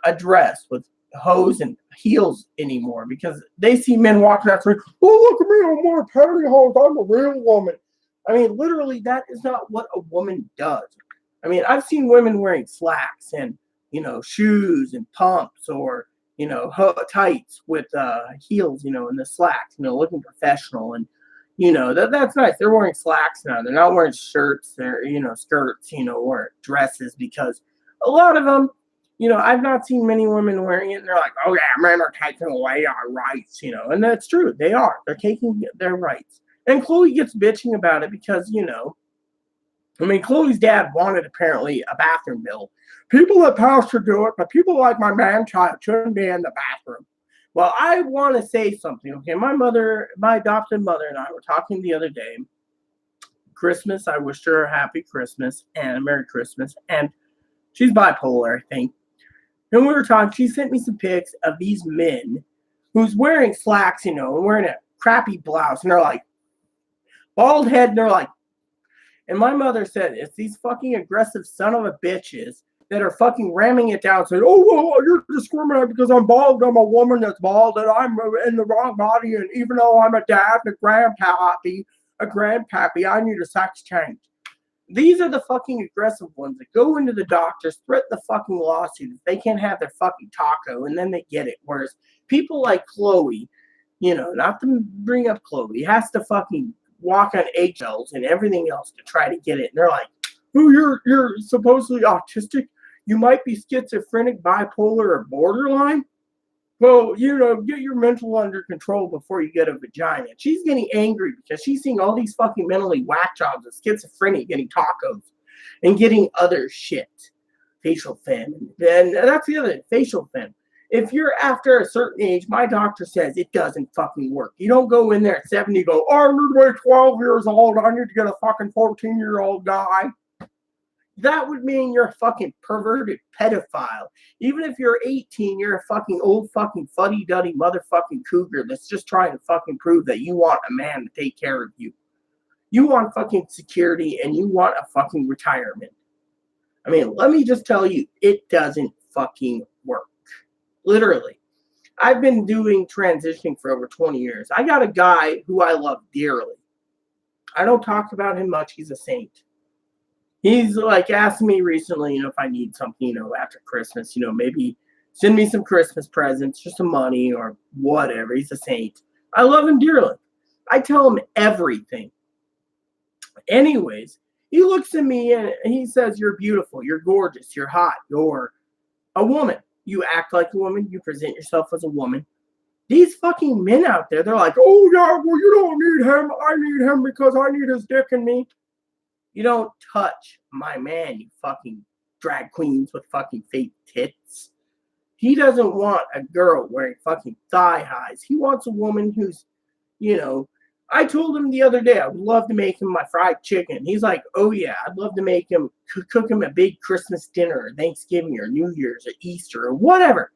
a dress with hose and heels anymore because they see men walking out saying, oh, look at me, I'm wearing pantyhose. I'm a real woman. I mean, literally, that is not what a woman does. I mean, I've seen women wearing slacks and, shoes and pumps or, tights with heels, and the slacks, looking professional. And, that's nice. They're wearing slacks now. They're not wearing shirts. They're, skirts, or dresses because a lot of them, I've not seen many women wearing it. And they're like, oh, yeah, men are taking away our rights, and that's true. They are. They're taking their rights. And Chloe gets bitching about it because, Chloe's dad wanted apparently a bathroom bill. People that passed should do it, but people like my man-child shouldn't be in the bathroom. Well, I want to say something, okay? My adopted mother and I were talking the other day. Christmas, I wished her a happy Christmas and a Merry Christmas. And she's bipolar, I think. And we were talking, she sent me some pics of these men who's wearing slacks, and wearing a crappy blouse. And they're like, bald head, and they're like, and my mother said, it's these fucking aggressive son of a bitches that are fucking ramming it down, saying, oh, well, you're discriminating because I'm bald, I'm a woman that's bald, and I'm in the wrong body, and even though I'm a dad and a grandpappy, I need a sex change. These are the fucking aggressive ones that go into the doctors, threaten the fucking lawsuit if they can't have their fucking taco, and then they get it. Whereas people like Chloe, not to bring up Chloe, has to fucking walk on eggshells and everything else to try to get it. And they're like, oh, you're supposedly autistic. You might be schizophrenic, bipolar, or borderline. Well, get your mental under control before you get a vagina. She's getting angry because she's seeing all these fucking mentally whack jobs of schizophrenic getting tacos and getting other shit. Facial fem. And that's the other thing, facial fem. If you're after a certain age, my doctor says it doesn't fucking work. You don't go in there at 70 and go, oh, I need to be 12 years old. I need to get a fucking 14-year-old guy. That would mean you're a fucking perverted pedophile. Even if you're 18, you're a fucking old fucking fuddy-duddy motherfucking cougar that's just trying to fucking prove that you want a man to take care of you. You want fucking security and you want a fucking retirement. I mean, let me just tell you, it doesn't fucking work. Literally. I've been doing transitioning for over 20 years. I got a guy who I love dearly. I don't talk about him much. He's a saint. He's like asked me recently, if I need something, after Christmas, maybe send me some Christmas presents, just some money or whatever. He's a saint. I love him dearly. I tell him everything. Anyways, he looks at me and he says, you're beautiful, you're gorgeous, you're hot, you're a woman. You act like a woman, you present yourself as a woman. These fucking men out there, they're like, oh yeah, well, you don't need him. I need him because I need his dick in me. You don't touch my man, you fucking drag queens with fucking fake tits. He doesn't want a girl wearing fucking thigh highs. He wants a woman who's, I told him the other day I would love to make him my fried chicken. He's like, oh yeah, I'd love to make him, cook him a big Christmas dinner or Thanksgiving or New Year's or Easter or whatever.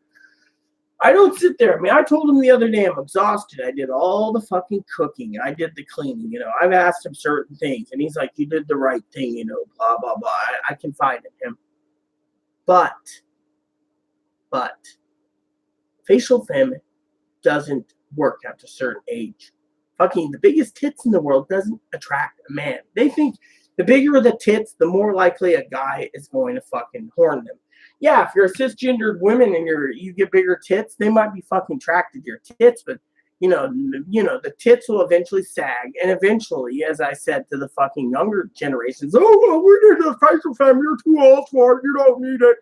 I don't sit there. I mean, I told him the other day I'm exhausted. I did all the fucking cooking. I did the cleaning. You know, I've asked him certain things, and he's like, "You did the right thing." You know, blah blah blah. I confide in him, but facial femme doesn't work at a certain age. Fucking the biggest tits in the world doesn't attract a man. They think the bigger the tits, the more likely a guy is going to fucking horn them. Yeah, if you're a cisgendered woman and you get bigger tits, they might be fucking attracted to your tits, but you know, the tits will eventually sag, and eventually, as I said to the fucking younger generations, oh well, we need a facial femme, you're too old for it, you don't need it.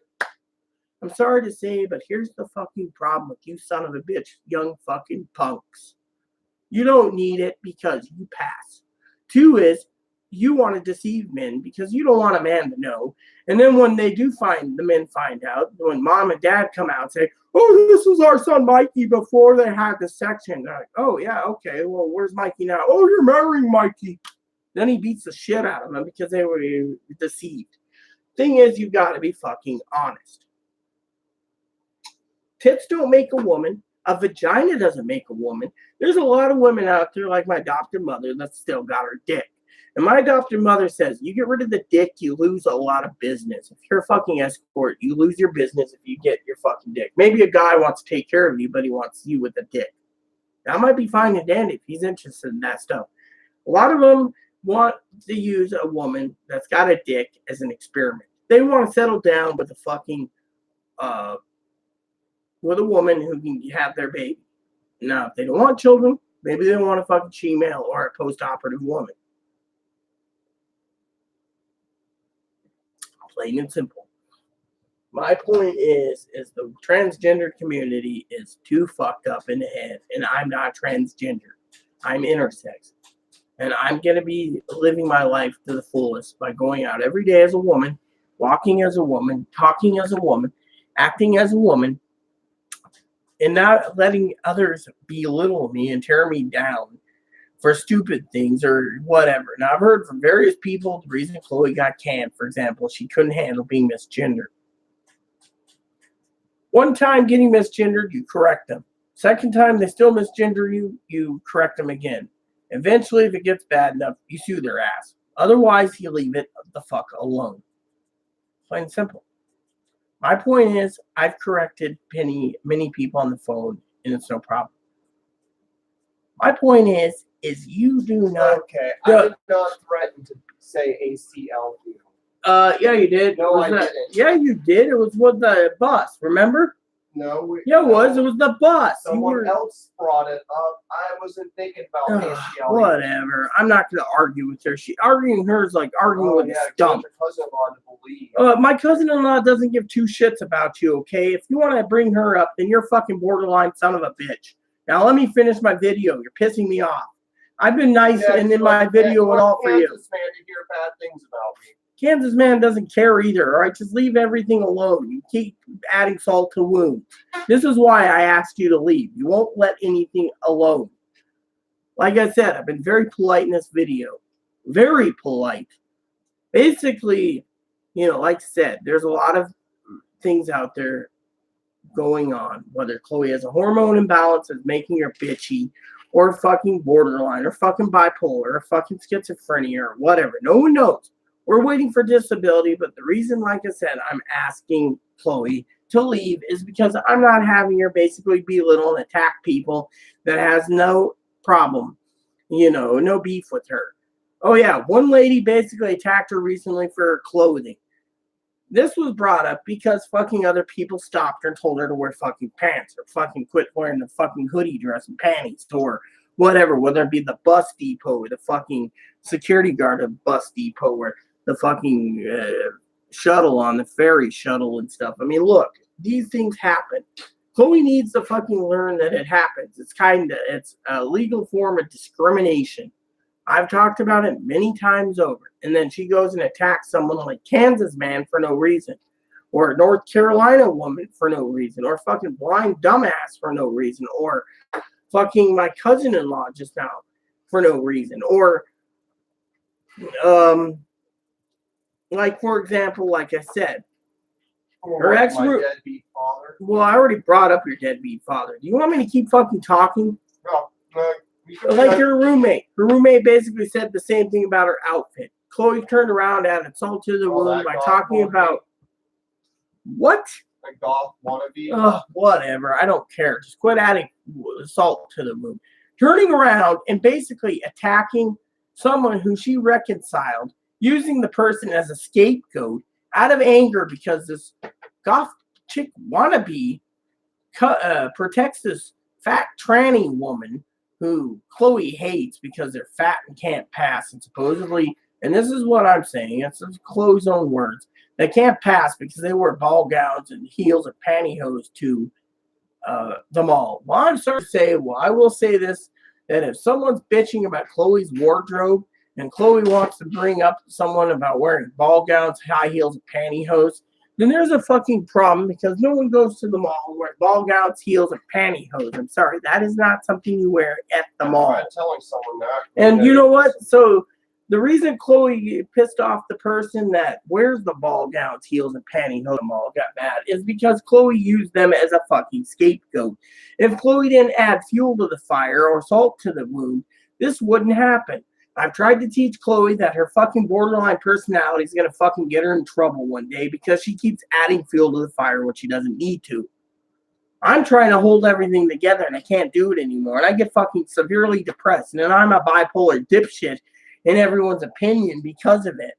I'm sorry to say, but here's the fucking problem with you son of a bitch, young fucking punks. You don't need it because you pass. 2 is you want to deceive men because you don't want a man to know. And then when they do the men find out, when mom and dad come out and say, oh, this was our son Mikey before they had the section. They're like, oh, yeah, okay, well, where's Mikey now? Oh, you're marrying Mikey. Then he beats the shit out of them because they were deceived. Thing is, you got to be fucking honest. Tits don't make a woman. A vagina doesn't make a woman. There's a lot of women out there, like my adopted mother, that still got her dick. And my adopted mother says, you get rid of the dick, you lose a lot of business. If you're a fucking escort, you lose your business if you get your fucking dick. Maybe a guy wants to take care of you, but he wants you with a dick. That might be fine and dandy if he's interested in that stuff. A lot of them want to use a woman that's got a dick as an experiment. They want to settle down with a fucking with a woman who can have their baby. Now, if they don't want children, maybe they want a fucking female or a post-operative woman. Plain and simple. My point is the transgender community is too fucked up in the head, and I'm not transgender. I'm intersex. And I'm going to be living my life to the fullest by going out every day as a woman, walking as a woman, talking as a woman, acting as a woman, and not letting others belittle me and tear me down for stupid things or whatever. Now, I've heard from various people the reason Chloe got canned, for example, she couldn't handle being misgendered. One time getting misgendered, you correct them. Second time they still misgender you, you correct them again. Eventually, if it gets bad enough, you sue their ass. Otherwise, you leave it the fuck alone. Plain and simple. My point is, I've corrected many people on the phone, and it's no problem. My point is you do not. Okay, I did not threaten to say ACL to you. Yeah, you did. No, I didn't. Yeah, you did. It was with the bus, remember? No. Yeah, it was. It was the bus. Someone else brought it up. I wasn't thinking about ACL. Whatever. I'm not going to argue with her. Arguing her is like arguing with a stump. Your cousin-in-law to believe. My cousin-in-law doesn't give 2 shits about you, okay? If you want to bring her up, then you're a fucking borderline son of a bitch. Now, let me finish my video. You're pissing me off. I've been nice and in my video and all for you. Kansas man to hear bad things about me. Kansas man doesn't care either, all right? Just leave everything alone. You keep adding salt to wounds. This is why I asked you to leave. You won't let anything alone. Like I said, I've been very polite in this video. Very polite. Basically, like I said, there's a lot of things out there going on. Whether Chloe has a hormone imbalance that's making her bitchy, or fucking borderline, or fucking bipolar, or fucking schizophrenia, or whatever. No one knows. We're waiting for disability, but the reason, like I said, I'm asking Chloe to leave is because I'm not having her basically belittle and attack people that has no problem, no beef with her. Oh yeah, one lady basically attacked her recently for her clothing. This was brought up because fucking other people stopped her and told her to wear fucking pants or fucking quit wearing the fucking hoodie dress and panties or whatever, whether it be the bus depot or the fucking security guard of bus depot or the fucking shuttle on the ferry shuttle and stuff. I mean, look, these things happen. Chloe needs to fucking learn that it happens. It's a legal form of discrimination. I've talked about it many times over. And then she goes and attacks someone like Kansas man for no reason. Or a North Carolina woman for no reason. Or fucking blind dumbass for no reason. Or fucking my cousin-in-law just now for no reason. Or, like, for example, like I said, Her ex my room. deadbeat father. Well, I already brought up your deadbeat father. Do you want me to keep fucking talking? No. Like your roommate. Her roommate basically said the same thing about her outfit. Chloe turned around and added salt to the wound by talking about what? A goth wannabe. Ugh, whatever. I don't care. Just quit adding salt to the wound. Turning around and basically attacking someone who she reconciled, using the person as a scapegoat out of anger because this goth chick wannabe protects this fat tranny woman who Chloe hates because they're fat and can't pass. And supposedly, and this is what I'm saying, it's Chloe's own words, they can't pass because they wear ball gowns and heels and pantyhose to the mall. Well, I'm sorry to say, I will say this, that if someone's bitching about Chloe's wardrobe and Chloe wants to bring up someone about wearing ball gowns, high heels, and pantyhose, then there's a fucking problem because no one goes to the mall and wears ball gowns, heels, and pantyhose. I'm sorry, that is not something you wear at the mall. I'm telling someone that. And you know what? So the reason Chloe pissed off the person that wears the ball gowns, heels, and pantyhose mall got mad is because Chloe used them as a fucking scapegoat. If Chloe didn't add fuel to the fire or salt to the wound, this wouldn't happen. I've tried to teach Chloe that her fucking borderline personality is going to fucking get her in trouble one day because she keeps adding fuel to the fire when she doesn't need to. I'm trying to hold everything together and I can't do it anymore. And I get fucking severely depressed. And then I'm a bipolar dipshit in everyone's opinion because of it.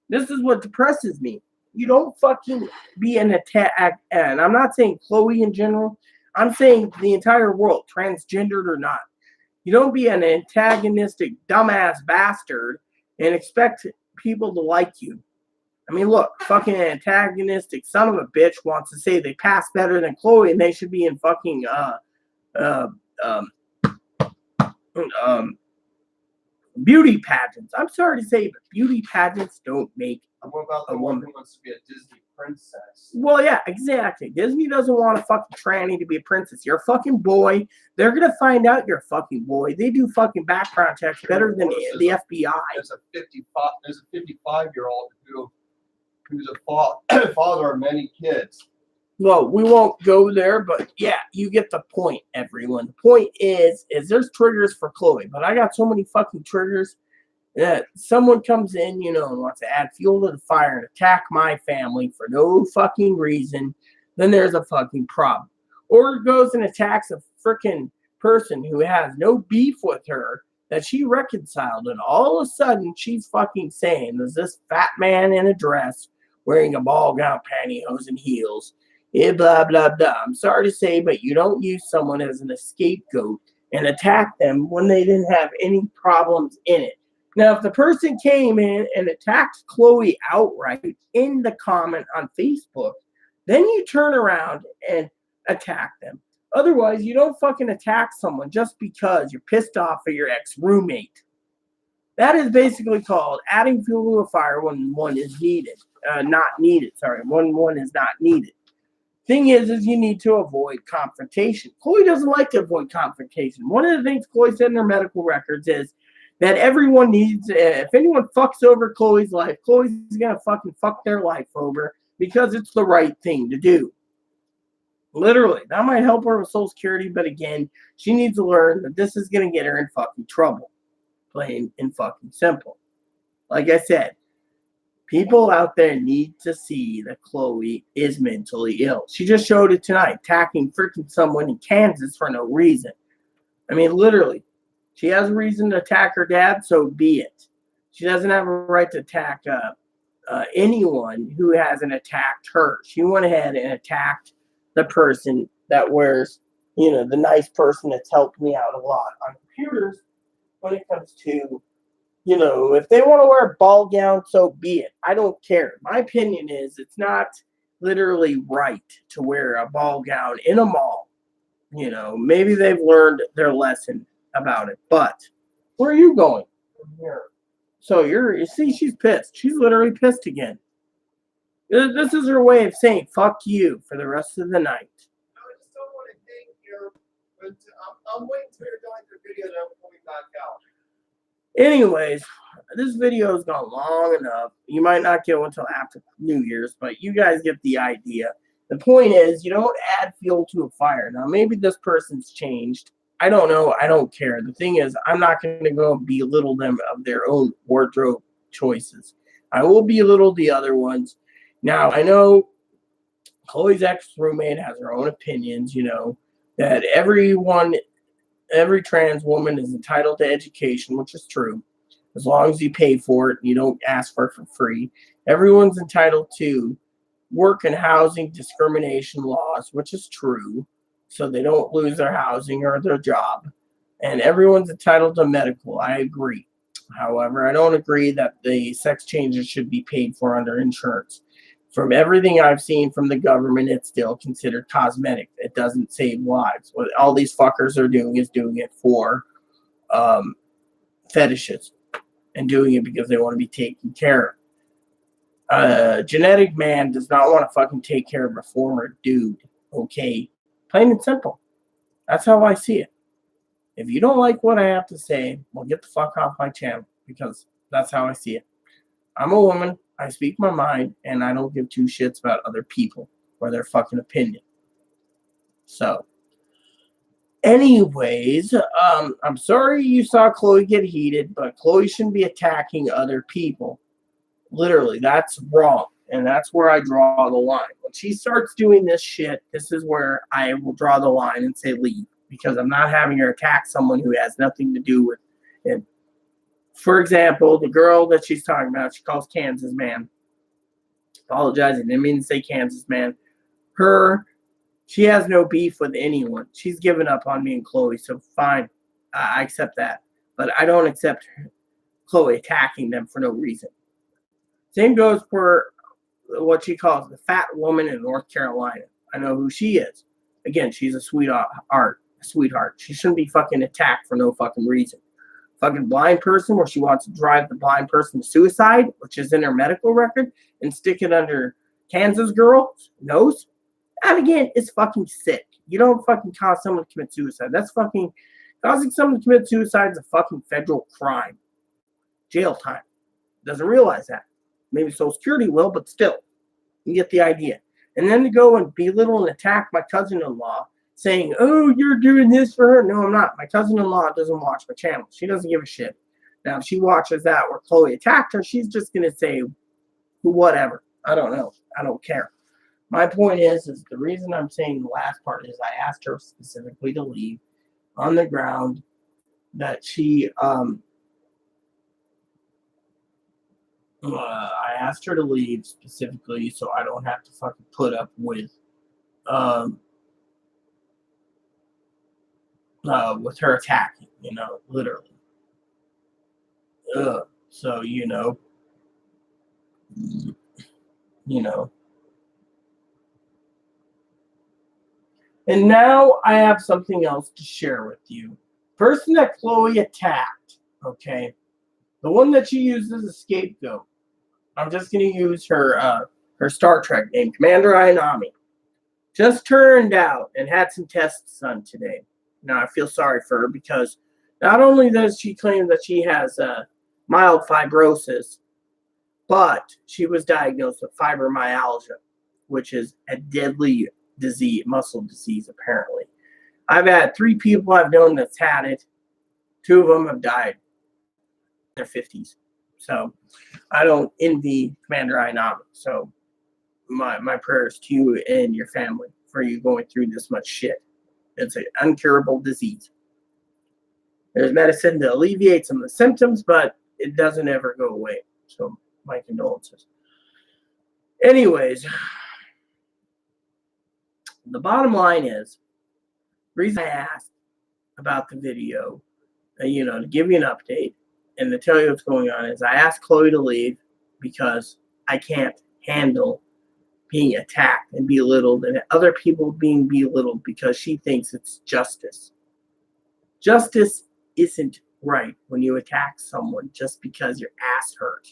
This is what depresses me. You don't fucking be an attack. And I'm not saying Chloe in general. I'm saying the entire world, transgendered or not. You don't be an antagonistic, dumbass bastard and expect people to like you. I mean, look, fucking antagonistic son of a bitch wants to say they pass better than Chloe and they should be in fucking beauty pageants. I'm sorry to say, but beauty pageants don't make what about the woman who wants to be a Disney princess? Well, yeah, exactly. Disney doesn't want a fucking tranny to be a princess. You're a fucking boy. They're gonna find out you're a fucking boy. They do fucking background checks better than the FBI. There's a 55-year-old who's a father of many kids. Well, we won't go there, but yeah, you get the point, everyone. The point is there's triggers for Chloe, but I got so many fucking triggers that someone comes in, and wants to add fuel to the fire and attack my family for no fucking reason, then there's a fucking problem. Or goes and attacks a freaking person who has no beef with her that she reconciled, and all of a sudden she's fucking saying, there's this fat man in a dress wearing a ball gown, pantyhose, and heels. Blah, blah, blah. I'm sorry to say, but you don't use someone as an scapegoat and attack them when they didn't have any problems in it. Now, if the person came in and attacked Chloe outright in the comment on Facebook, then you turn around and attack them. Otherwise, you don't fucking attack someone just because you're pissed off at your ex-roommate. That is basically called adding fuel to a fire when one is needed. When one is not needed. Thing is you need to avoid confrontation. Chloe doesn't like to avoid confrontation. One of the things Chloe said in her medical records is that everyone needs, if anyone fucks over Chloe's life, Chloe's going to fucking fuck their life over because it's the right thing to do. Literally. That might help her with Social Security, but again, she needs to learn that this is going to get her in fucking trouble. Plain and fucking simple. Like I said, people out there need to see that Chloe is mentally ill. She just showed it tonight, attacking freaking someone in Kansas for no reason. I mean, literally. She has a reason to attack her dad, so be it. She doesn't have a right to attack anyone who hasn't attacked her. She went ahead and attacked the person that wears, the nice person that's helped me out a lot on computers when it comes to, if they want to wear a ball gown, so be it. I don't care. My opinion is it's not literally right to wear a ball gown in a mall. Maybe they've learned their lesson about it. But where are you going? From here. So you see, she's pissed. She's literally pissed again. This is her way of saying fuck you for the rest of the night. I just don't want to hang here, but I'm waiting for you to go into the video and I'm coming back out. Anyways, this video has gone long enough. You might not get one until after New Year's, but you guys get the idea. The point is, you don't add fuel to a fire. Now, maybe this person's changed. I don't know. I don't care. The thing is, I'm not going to go belittle them of their own wardrobe choices. I will belittle the other ones. Now, I know Chloe's ex-roommate has her own opinions, that every trans woman is entitled to education, which is true. As long as you pay for it, you don't ask for it for free. Everyone's entitled to work and housing discrimination laws, which is true, so they don't lose their housing or their job. And everyone's entitled to medical. I agree. However, I don't agree that the sex changes should be paid for under insurance. From everything I've seen from the government, it's still considered cosmetic. It doesn't save lives. What all these fuckers are doing is doing it for fetishes and doing it because they want to be taken care of. A genetic man does not want to fucking take care of a former dude. Okay? Plain and simple. That's how I see it. If you don't like what I have to say, well, get the fuck off my channel, because that's how I see it. I'm a woman, I speak my mind, and I don't give two shits about other people or their fucking opinion. So, anyways, I'm sorry you saw Chloe get heated, but Chloe shouldn't be attacking other people. Literally, that's wrong. And that's where I draw the line. When she starts doing this shit, this is where I will draw the line and say leave. Because I'm not having her attack someone who has nothing to do with it. For example, the girl that she's talking about, she calls Kansas Man. Apologize, I didn't mean to say Kansas Man. She has no beef with anyone. She's given up on me and Chloe, so fine. I accept that. But I don't accept Chloe attacking them for no reason. Same goes for what she calls the fat woman in North Carolina. I know who she is. Again, she's a sweetheart. She shouldn't be fucking attacked for no fucking reason. Fucking blind person where she wants to drive the blind person to suicide, which is in her medical record, and stick it under Kansas girl's nose. That again is fucking sick. You don't fucking cause someone to commit suicide. That's fucking causing someone to commit suicide is a fucking federal crime. Jail time. Doesn't realize that. Maybe Social Security will, but still. You get the idea. And then to go and belittle and attack my cousin-in-law, saying, oh, you're doing this for her. No, I'm not. My cousin-in-law doesn't watch my channel. She doesn't give a shit. Now, if she watches that where Chloe attacked her, she's just going to say, whatever. I don't know. I don't care. My point is the reason I'm saying the last part is I asked her specifically to leave on the ground that she, I asked her to leave specifically so I don't have to fucking put up with her attacking, literally. So, And now I have something else to share with you. Person that Chloe attacked, okay, the one that she used as a scapegoat. I'm just going to use her Star Trek name, Commander Ayanami. Just turned out and had some tests done today. Now, I feel sorry for her because not only does she claim that she has mild fibrosis, but she was diagnosed with fibromyalgia, which is a deadly disease, muscle disease, apparently. I've had 3 people I've known that's had it. 2 of them have died in their 50s. So I don't envy Commander Ayanami. So my prayers to you and your family for you going through this much shit. It's an incurable disease. There's medicine to alleviate some of the symptoms, but it doesn't ever go away. So my condolences. Anyways, the bottom line is, the reason I asked about the video, to give you an update and to tell you what's going on is I asked Chloe to leave because I can't handle being attacked and belittled and other people being belittled because she thinks it's justice. Justice isn't right when you attack someone just because your ass hurt.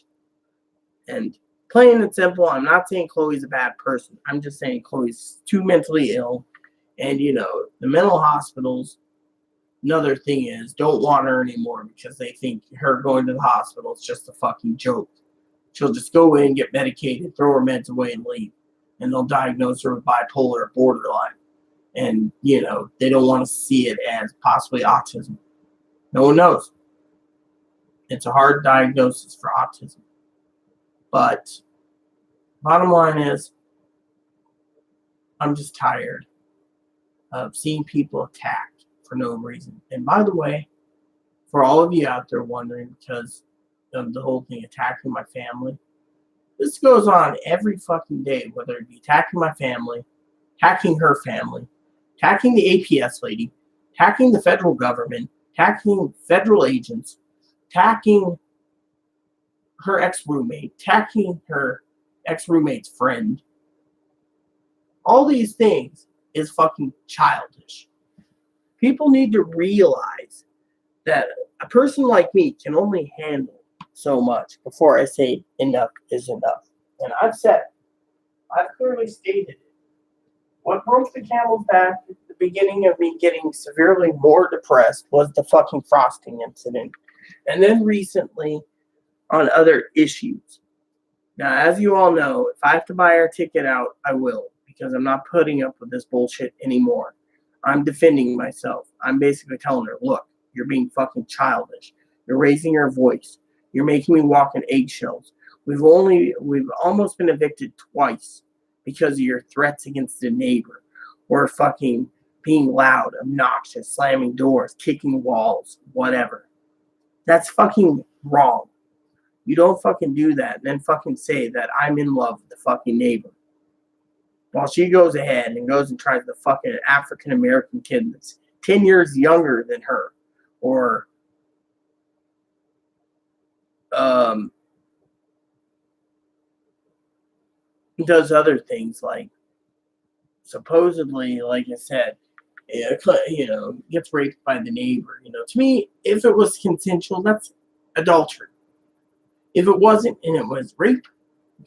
And plain and simple, I'm not saying Chloe's a bad person. I'm just saying Chloe's too mentally ill. And, the mental hospitals another thing is, don't want her anymore because they think her going to the hospital is just a fucking joke. She'll just go in, get medicated, throw her meds away, and leave. And they'll diagnose her with bipolar or borderline. And, they don't want to see it as possibly autism. No one knows. It's a hard diagnosis for autism. But bottom line is, I'm just tired of seeing people attacked for no reason. And by the way, for all of you out there wondering, because of the whole thing attacking my family, this goes on every fucking day, whether it be attacking my family, attacking her family, attacking the APS lady, attacking the federal government, attacking federal agents, attacking her ex-roommate, attacking her ex-roommate's friend. All these things is fucking childish. People need to realize that a person like me can only handle so much before I say enough is enough. And I've clearly stated it. What broke the camel's back at the beginning of me getting severely more depressed was the fucking frosting incident. And then recently on other issues. Now, as you all know, if I have to buy our ticket out, I will, because I'm not putting up with this bullshit anymore. I'm defending myself. I'm basically telling her, look, you're being fucking childish. You're raising your voice. You're making me walk on eggshells. We've almost been evicted twice because of your threats against a neighbor, or fucking being loud, obnoxious, slamming doors, kicking walls, whatever. That's fucking wrong. You don't fucking do that and then fucking say that I'm in love with the fucking neighbor. While she goes ahead and goes and tries to fuck an African American kid that's 10 years younger than her, or does other things like supposedly, like I said, gets raped by the neighbor. To me, if it was consensual, that's adultery. If it wasn't and it was rape,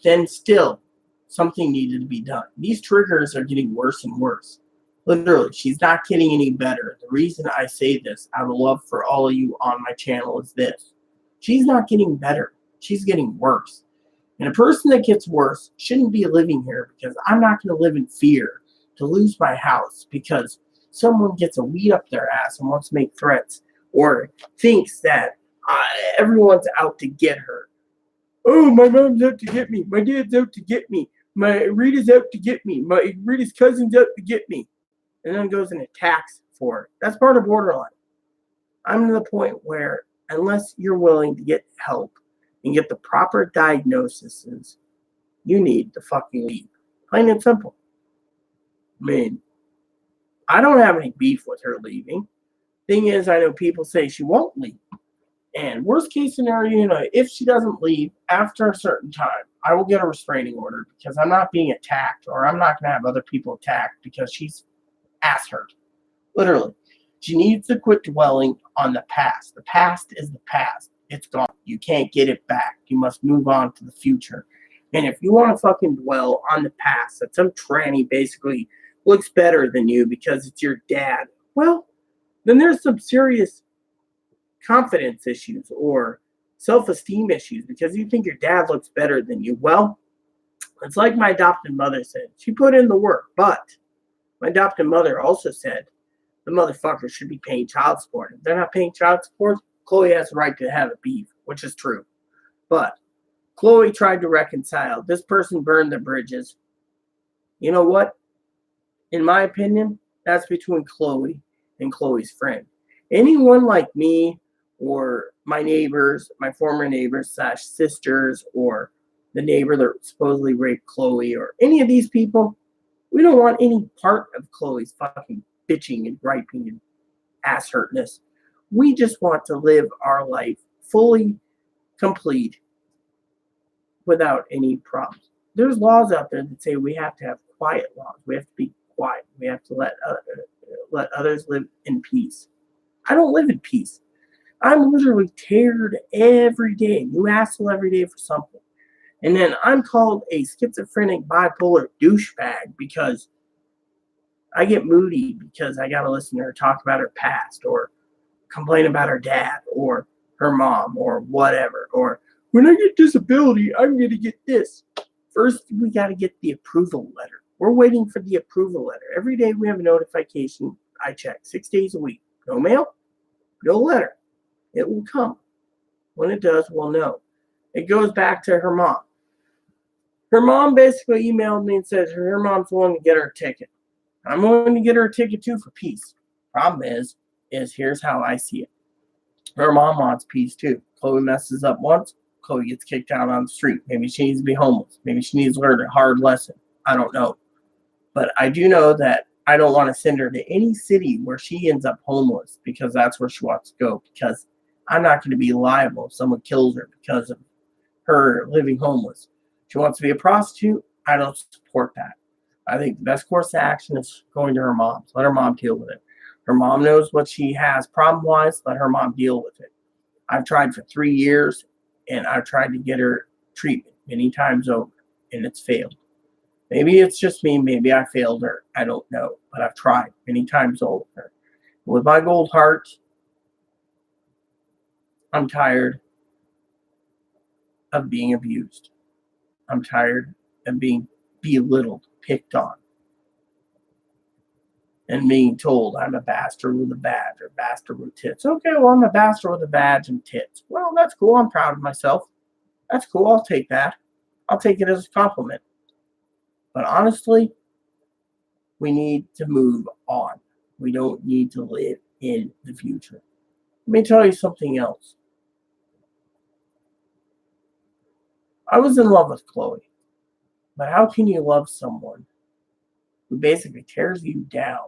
then still something needed to be done. These triggers are getting worse and worse. Literally, she's not getting any better. The reason I say this out of love for all of you on my channel is this. She's not getting better. She's getting worse. And a person that gets worse shouldn't be living here, because I'm not going to live in fear to lose my house because someone gets a weed up their ass and wants to make threats, or thinks that everyone's out to get her. Oh, my mom's out to get me. My dad's out to get me. My Rita's out to get me. My Rita's cousin's out to get me. And then goes and attacks for it. That's part of borderline. I'm to the point where unless you're willing to get help and get the proper diagnoses, you need to fucking leave. Plain and simple. I mean, I don't have any beef with her leaving. Thing is, I know people say she won't leave. And worst case scenario, if she doesn't leave after a certain time, I will get a restraining order, because I'm not being attacked, or I'm not going to have other people attacked because she's ass hurt. Literally. She needs to quit dwelling on the past. The past is the past. It's gone. You can't get it back. You must move on to the future. And if you want to fucking dwell on the past, that some tranny basically looks better than you because it's your dad, well, then there's some serious confidence issues or self-esteem issues because you think your dad looks better than you. Well, it's like my adopted mother said. She put in the work, but my adopted mother also said the motherfucker should be paying child support. If they're not paying child support, Chloe has the right to have a beef, which is true. But Chloe tried to reconcile. This person burned the bridges. You know what? In my opinion, that's between Chloe and Chloe's friend. Anyone like me or my neighbors, my former neighbors / sisters, or the neighbor that supposedly raped Chloe, or any of these people, we don't want any part of Chloe's fucking bitching and griping and ass hurtness. We just want to live our life fully complete without any problems. There's laws out there that say we have to have quiet laws. We have to be quiet. We have to let others live in peace. I don't live in peace. I'm literally teared every day, new asshole every day for something. And then I'm called a schizophrenic, bipolar douchebag because I get moody because I got to listen to her talk about her past, or complain about her dad or her mom or whatever. Or when I get disability, I'm going to get this. First, we got to get the approval letter. We're waiting for the approval letter. Every day we have a notification. I check 6 days a week. No mail, no letter. It will come. When it does, we'll know. It goes back to her mom. Her mom basically emailed me and said her mom's willing to get her a ticket. I'm willing to get her a ticket too for peace. Problem is here's how I see it. Her mom wants peace too. Chloe messes up once, Chloe gets kicked out on the street. Maybe she needs to be homeless. Maybe she needs to learn a hard lesson. I don't know. But I do know that I don't want to send her to any city where she ends up homeless because that's where she wants to go. Because I'm not going to be liable if someone kills her because of her living homeless. She wants to be a prostitute. I don't support that. I think the best course of action is going to her mom. Let her mom deal with it. Her mom knows what she has problem-wise. Let her mom deal with it. I've tried for 3 years, and I've tried to get her treatment many times over, and it's failed. Maybe it's just me. Maybe I failed her. I don't know. But I've tried many times over. With my gold heart, I'm tired of being abused. I'm tired of being belittled, picked on, and being told I'm a bastard with a badge or bastard with tits. Okay, well, I'm a bastard with a badge and tits. Well, that's cool. I'm proud of myself. That's cool. I'll take that. I'll take it as a compliment. But honestly, we need to move on. We don't need to live in the future. Let me tell you something else. I was in love with Chloe. But how can you love someone who basically tears you down,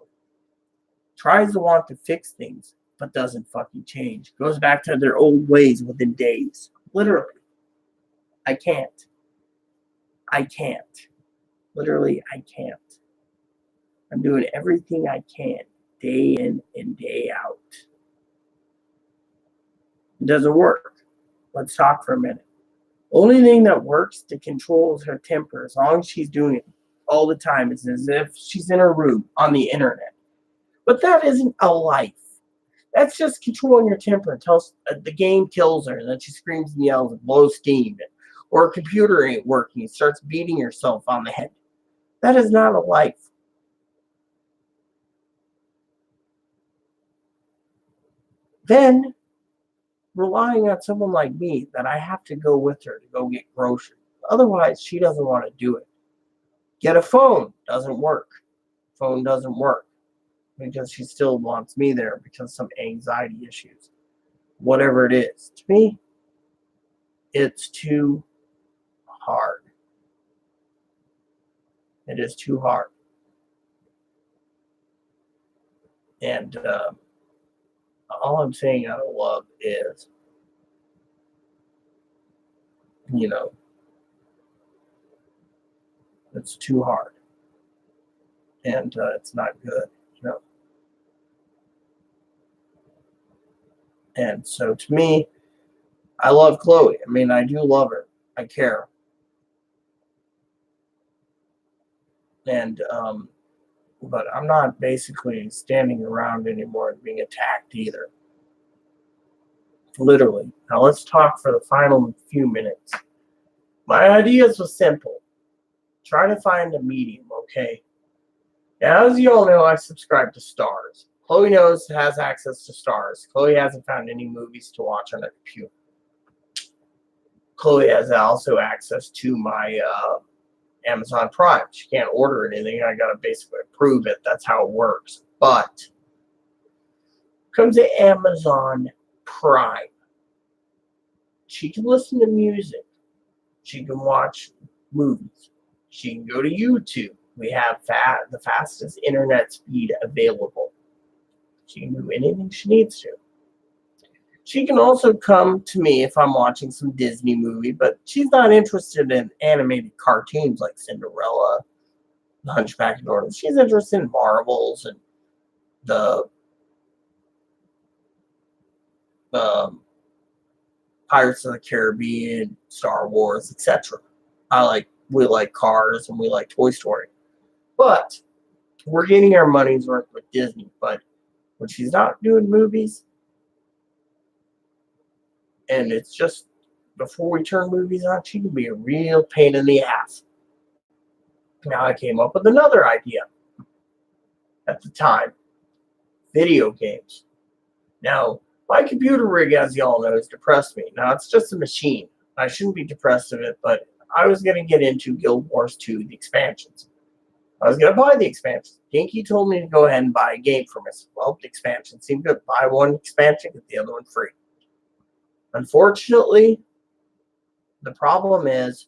tries to want to fix things, but doesn't fucking change? Goes back to their old ways within days. Literally. I can't. Literally, I can't. I'm doing everything I can, day in and day out. It doesn't work. Let's talk for a minute. Only thing that works to control her temper, as long as she's doing it all the time, is as if she's in her room on the internet. But that isn't a life. That's just controlling her temper until the game kills her, and then she screams and yells and blows steam, or her computer ain't working and starts beating herself on the head. That is not a life. Then, relying on someone like me that I have to go with her to go get groceries. Otherwise, she doesn't want to do it. Get a phone. Doesn't work. Phone doesn't work. Because she still wants me there because of some anxiety issues. Whatever it is. To me, it's too hard. It is too hard. And all I'm saying out of love is, it's too hard. And it's not good, And so to me, I love Chloe. I mean, I do love her. I care. And, but I'm not basically standing around anymore and being attacked either. Literally. Now let's talk for the final few minutes. My ideas were simple. Try to find a medium, okay? Now, as you all know, I subscribe to Stars. Chloe has access to Stars. Chloe hasn't found any movies to watch on her computer. Chloe has also access to my Amazon Prime. She can't order anything. I got to basically approve it. That's how it works. But comes to Amazon Prime. She can listen to music. She can watch movies. She can go to YouTube. We have the fastest internet speed available. She can do anything she needs to. She can also come to me if I'm watching some Disney movie, but she's not interested in animated cartoons like Cinderella, The Hunchback of Notre Dame. She's interested in Marvels and the Pirates of the Caribbean, Star Wars, etc. We like cars and we like Toy Story. But we're getting our money's worth with Disney. But when she's not doing movies, And it's just, before we turn movies on, she can be a real pain in the ass. Now I came up with another idea at the time. Video games. Now, my computer rig, as y'all know, has depressed me. Now, it's just a machine. I shouldn't be depressed of it, but I was going to get into Guild Wars 2, the expansions. I was going to buy the expansions. Dinky told me to go ahead and buy a game for myself. Well, the expansion seemed good. Buy one expansion, get the other one free. Unfortunately, the problem is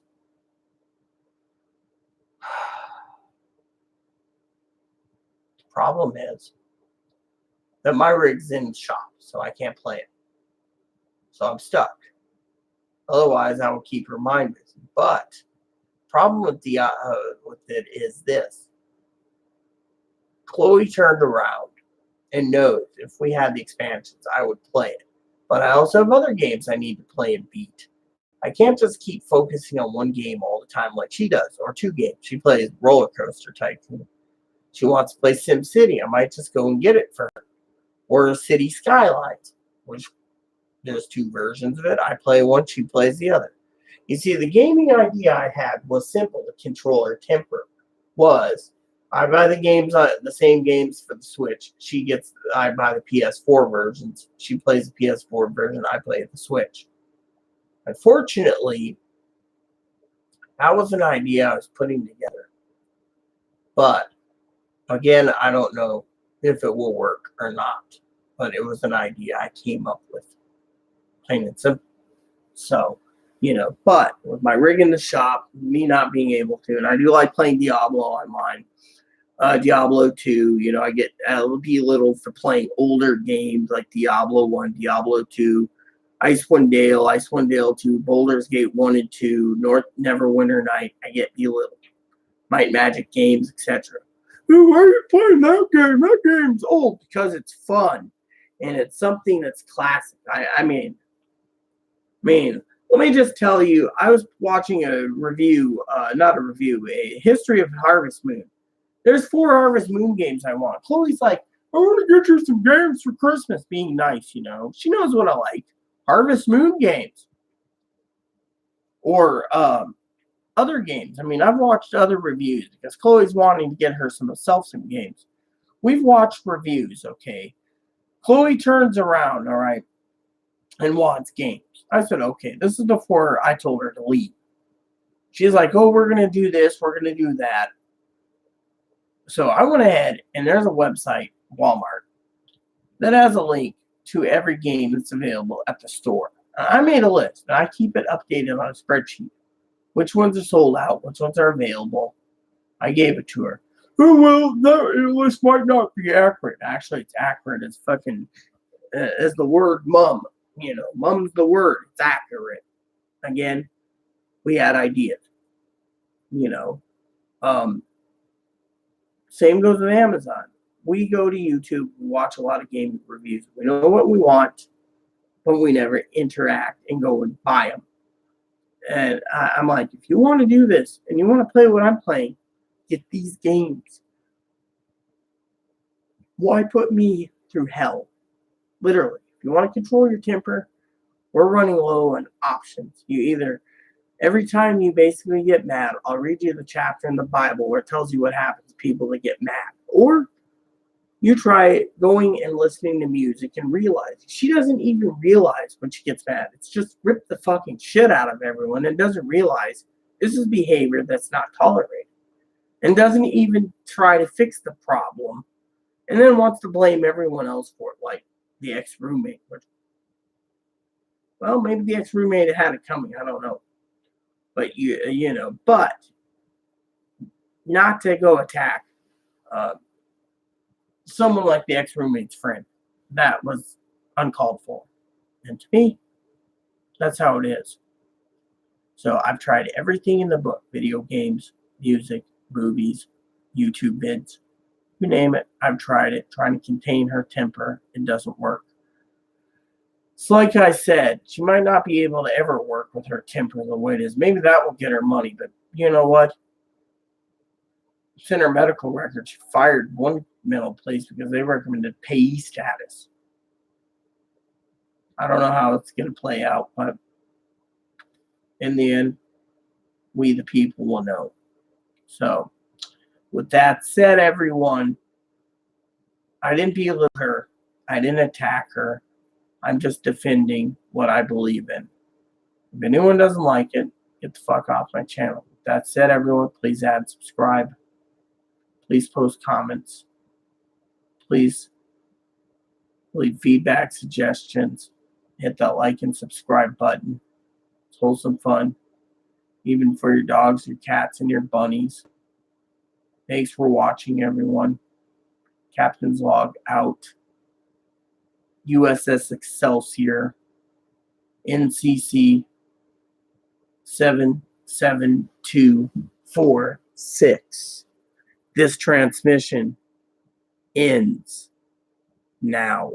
that my rig's in the shop, so I can't play it. So I'm stuck. Otherwise, I will keep her mind busy. But the problem with it is this. Chloe turned around and knows if we had the expansions, I would play it. But I also have other games I need to play and beat. I can't just keep focusing on one game all the time like she does, or two games. She plays Roller Coaster Tycoon. She wants to play SimCity. I might just go and get it for her. Or City Skylines, which there's two versions of it. I play one, she plays the other. You see, the gaming idea I had was simple to control her temper. I buy the same games for the Switch. I buy the PS4 versions. She plays the PS4 version. I play the Switch. Unfortunately, that was an idea I was putting together. But, again, I don't know if it will work or not. But it was an idea I came up with. Plain and simple. So, but with my rig in the shop, me not being able to, and I do like playing Diablo online. Diablo 2, I get belittled for playing older games like Diablo 1, Diablo 2, Icewind Dale 2, Baldur's Gate 1 and 2, Neverwinter Night. I get belittled. Might Magic Games, etc. Oh, why are you playing that game? That game's old. Because it's fun. And it's something that's classic. I mean, let me just tell you, I was watching a history of Harvest Moon. There's 4 Harvest Moon games I want. Chloe's like, I want to get you some games for Christmas, being nice, She knows what I like. Harvest Moon games. Or other games. I mean, I've watched other reviews because Chloe's wanting to get her some self-sim games. We've watched reviews, okay? Chloe turns around, all right, and wants games. I said, okay, this is before I told her to leave. She's like, oh, we're going to do this, we're going to do that. So I went ahead, and there's a website, Walmart, that has a link to every game that's available at the store. I made a list, and I keep it updated on a spreadsheet. Which ones are sold out, which ones are available. I gave it to her. Oh, well, that list might not be accurate. Actually, it's accurate as fucking, as the word mum. Mum's the word. It's accurate. Again, we had ideas. Same goes with Amazon. We go to YouTube, we watch a lot of game reviews. We know what we want, but we never interact and go and buy them. And I'm like, if you want to do this and you want to play what I'm playing, get these games. Why put me through hell? Literally. If you want to control your temper, we're running low on options. Every time you basically get mad, I'll read you the chapter in the Bible where it tells you what happens to people that get mad. Or you try going and listening to music and realize she doesn't even realize when she gets mad. It's just rip the fucking shit out of everyone and doesn't realize this is behavior that's not tolerated. And doesn't even try to fix the problem. And then wants to blame everyone else for it, like the ex-roommate. Well, maybe the ex-roommate had it coming. I don't know. But, but not to go attack someone like the ex-roommate's friend. That was uncalled for. And to me, that's how it is. So I've tried everything in the book. Video games, music, movies, YouTube vids. You name it, I've tried it. Trying to contain her temper. It doesn't work. So like I said, she might not be able to ever work with her temper the way it is. Maybe that will get her money. But you know what? It's in her medical record. She fired one mental place because they recommended payee status. I don't know how it's going to play out, but in the end, we the people will know. So, with that said, everyone, I didn't belittle her. I didn't attack her. I'm just defending what I believe in. If anyone doesn't like it, get the fuck off my channel. With that said, everyone, please add, subscribe. Please post comments. Please leave feedback, suggestions. Hit that like and subscribe button. It's wholesome fun. Even for your dogs, your cats, and your bunnies. Thanks for watching, everyone. Captain's Log out. USS Excelsior. NCC 77246. This transmission ends now.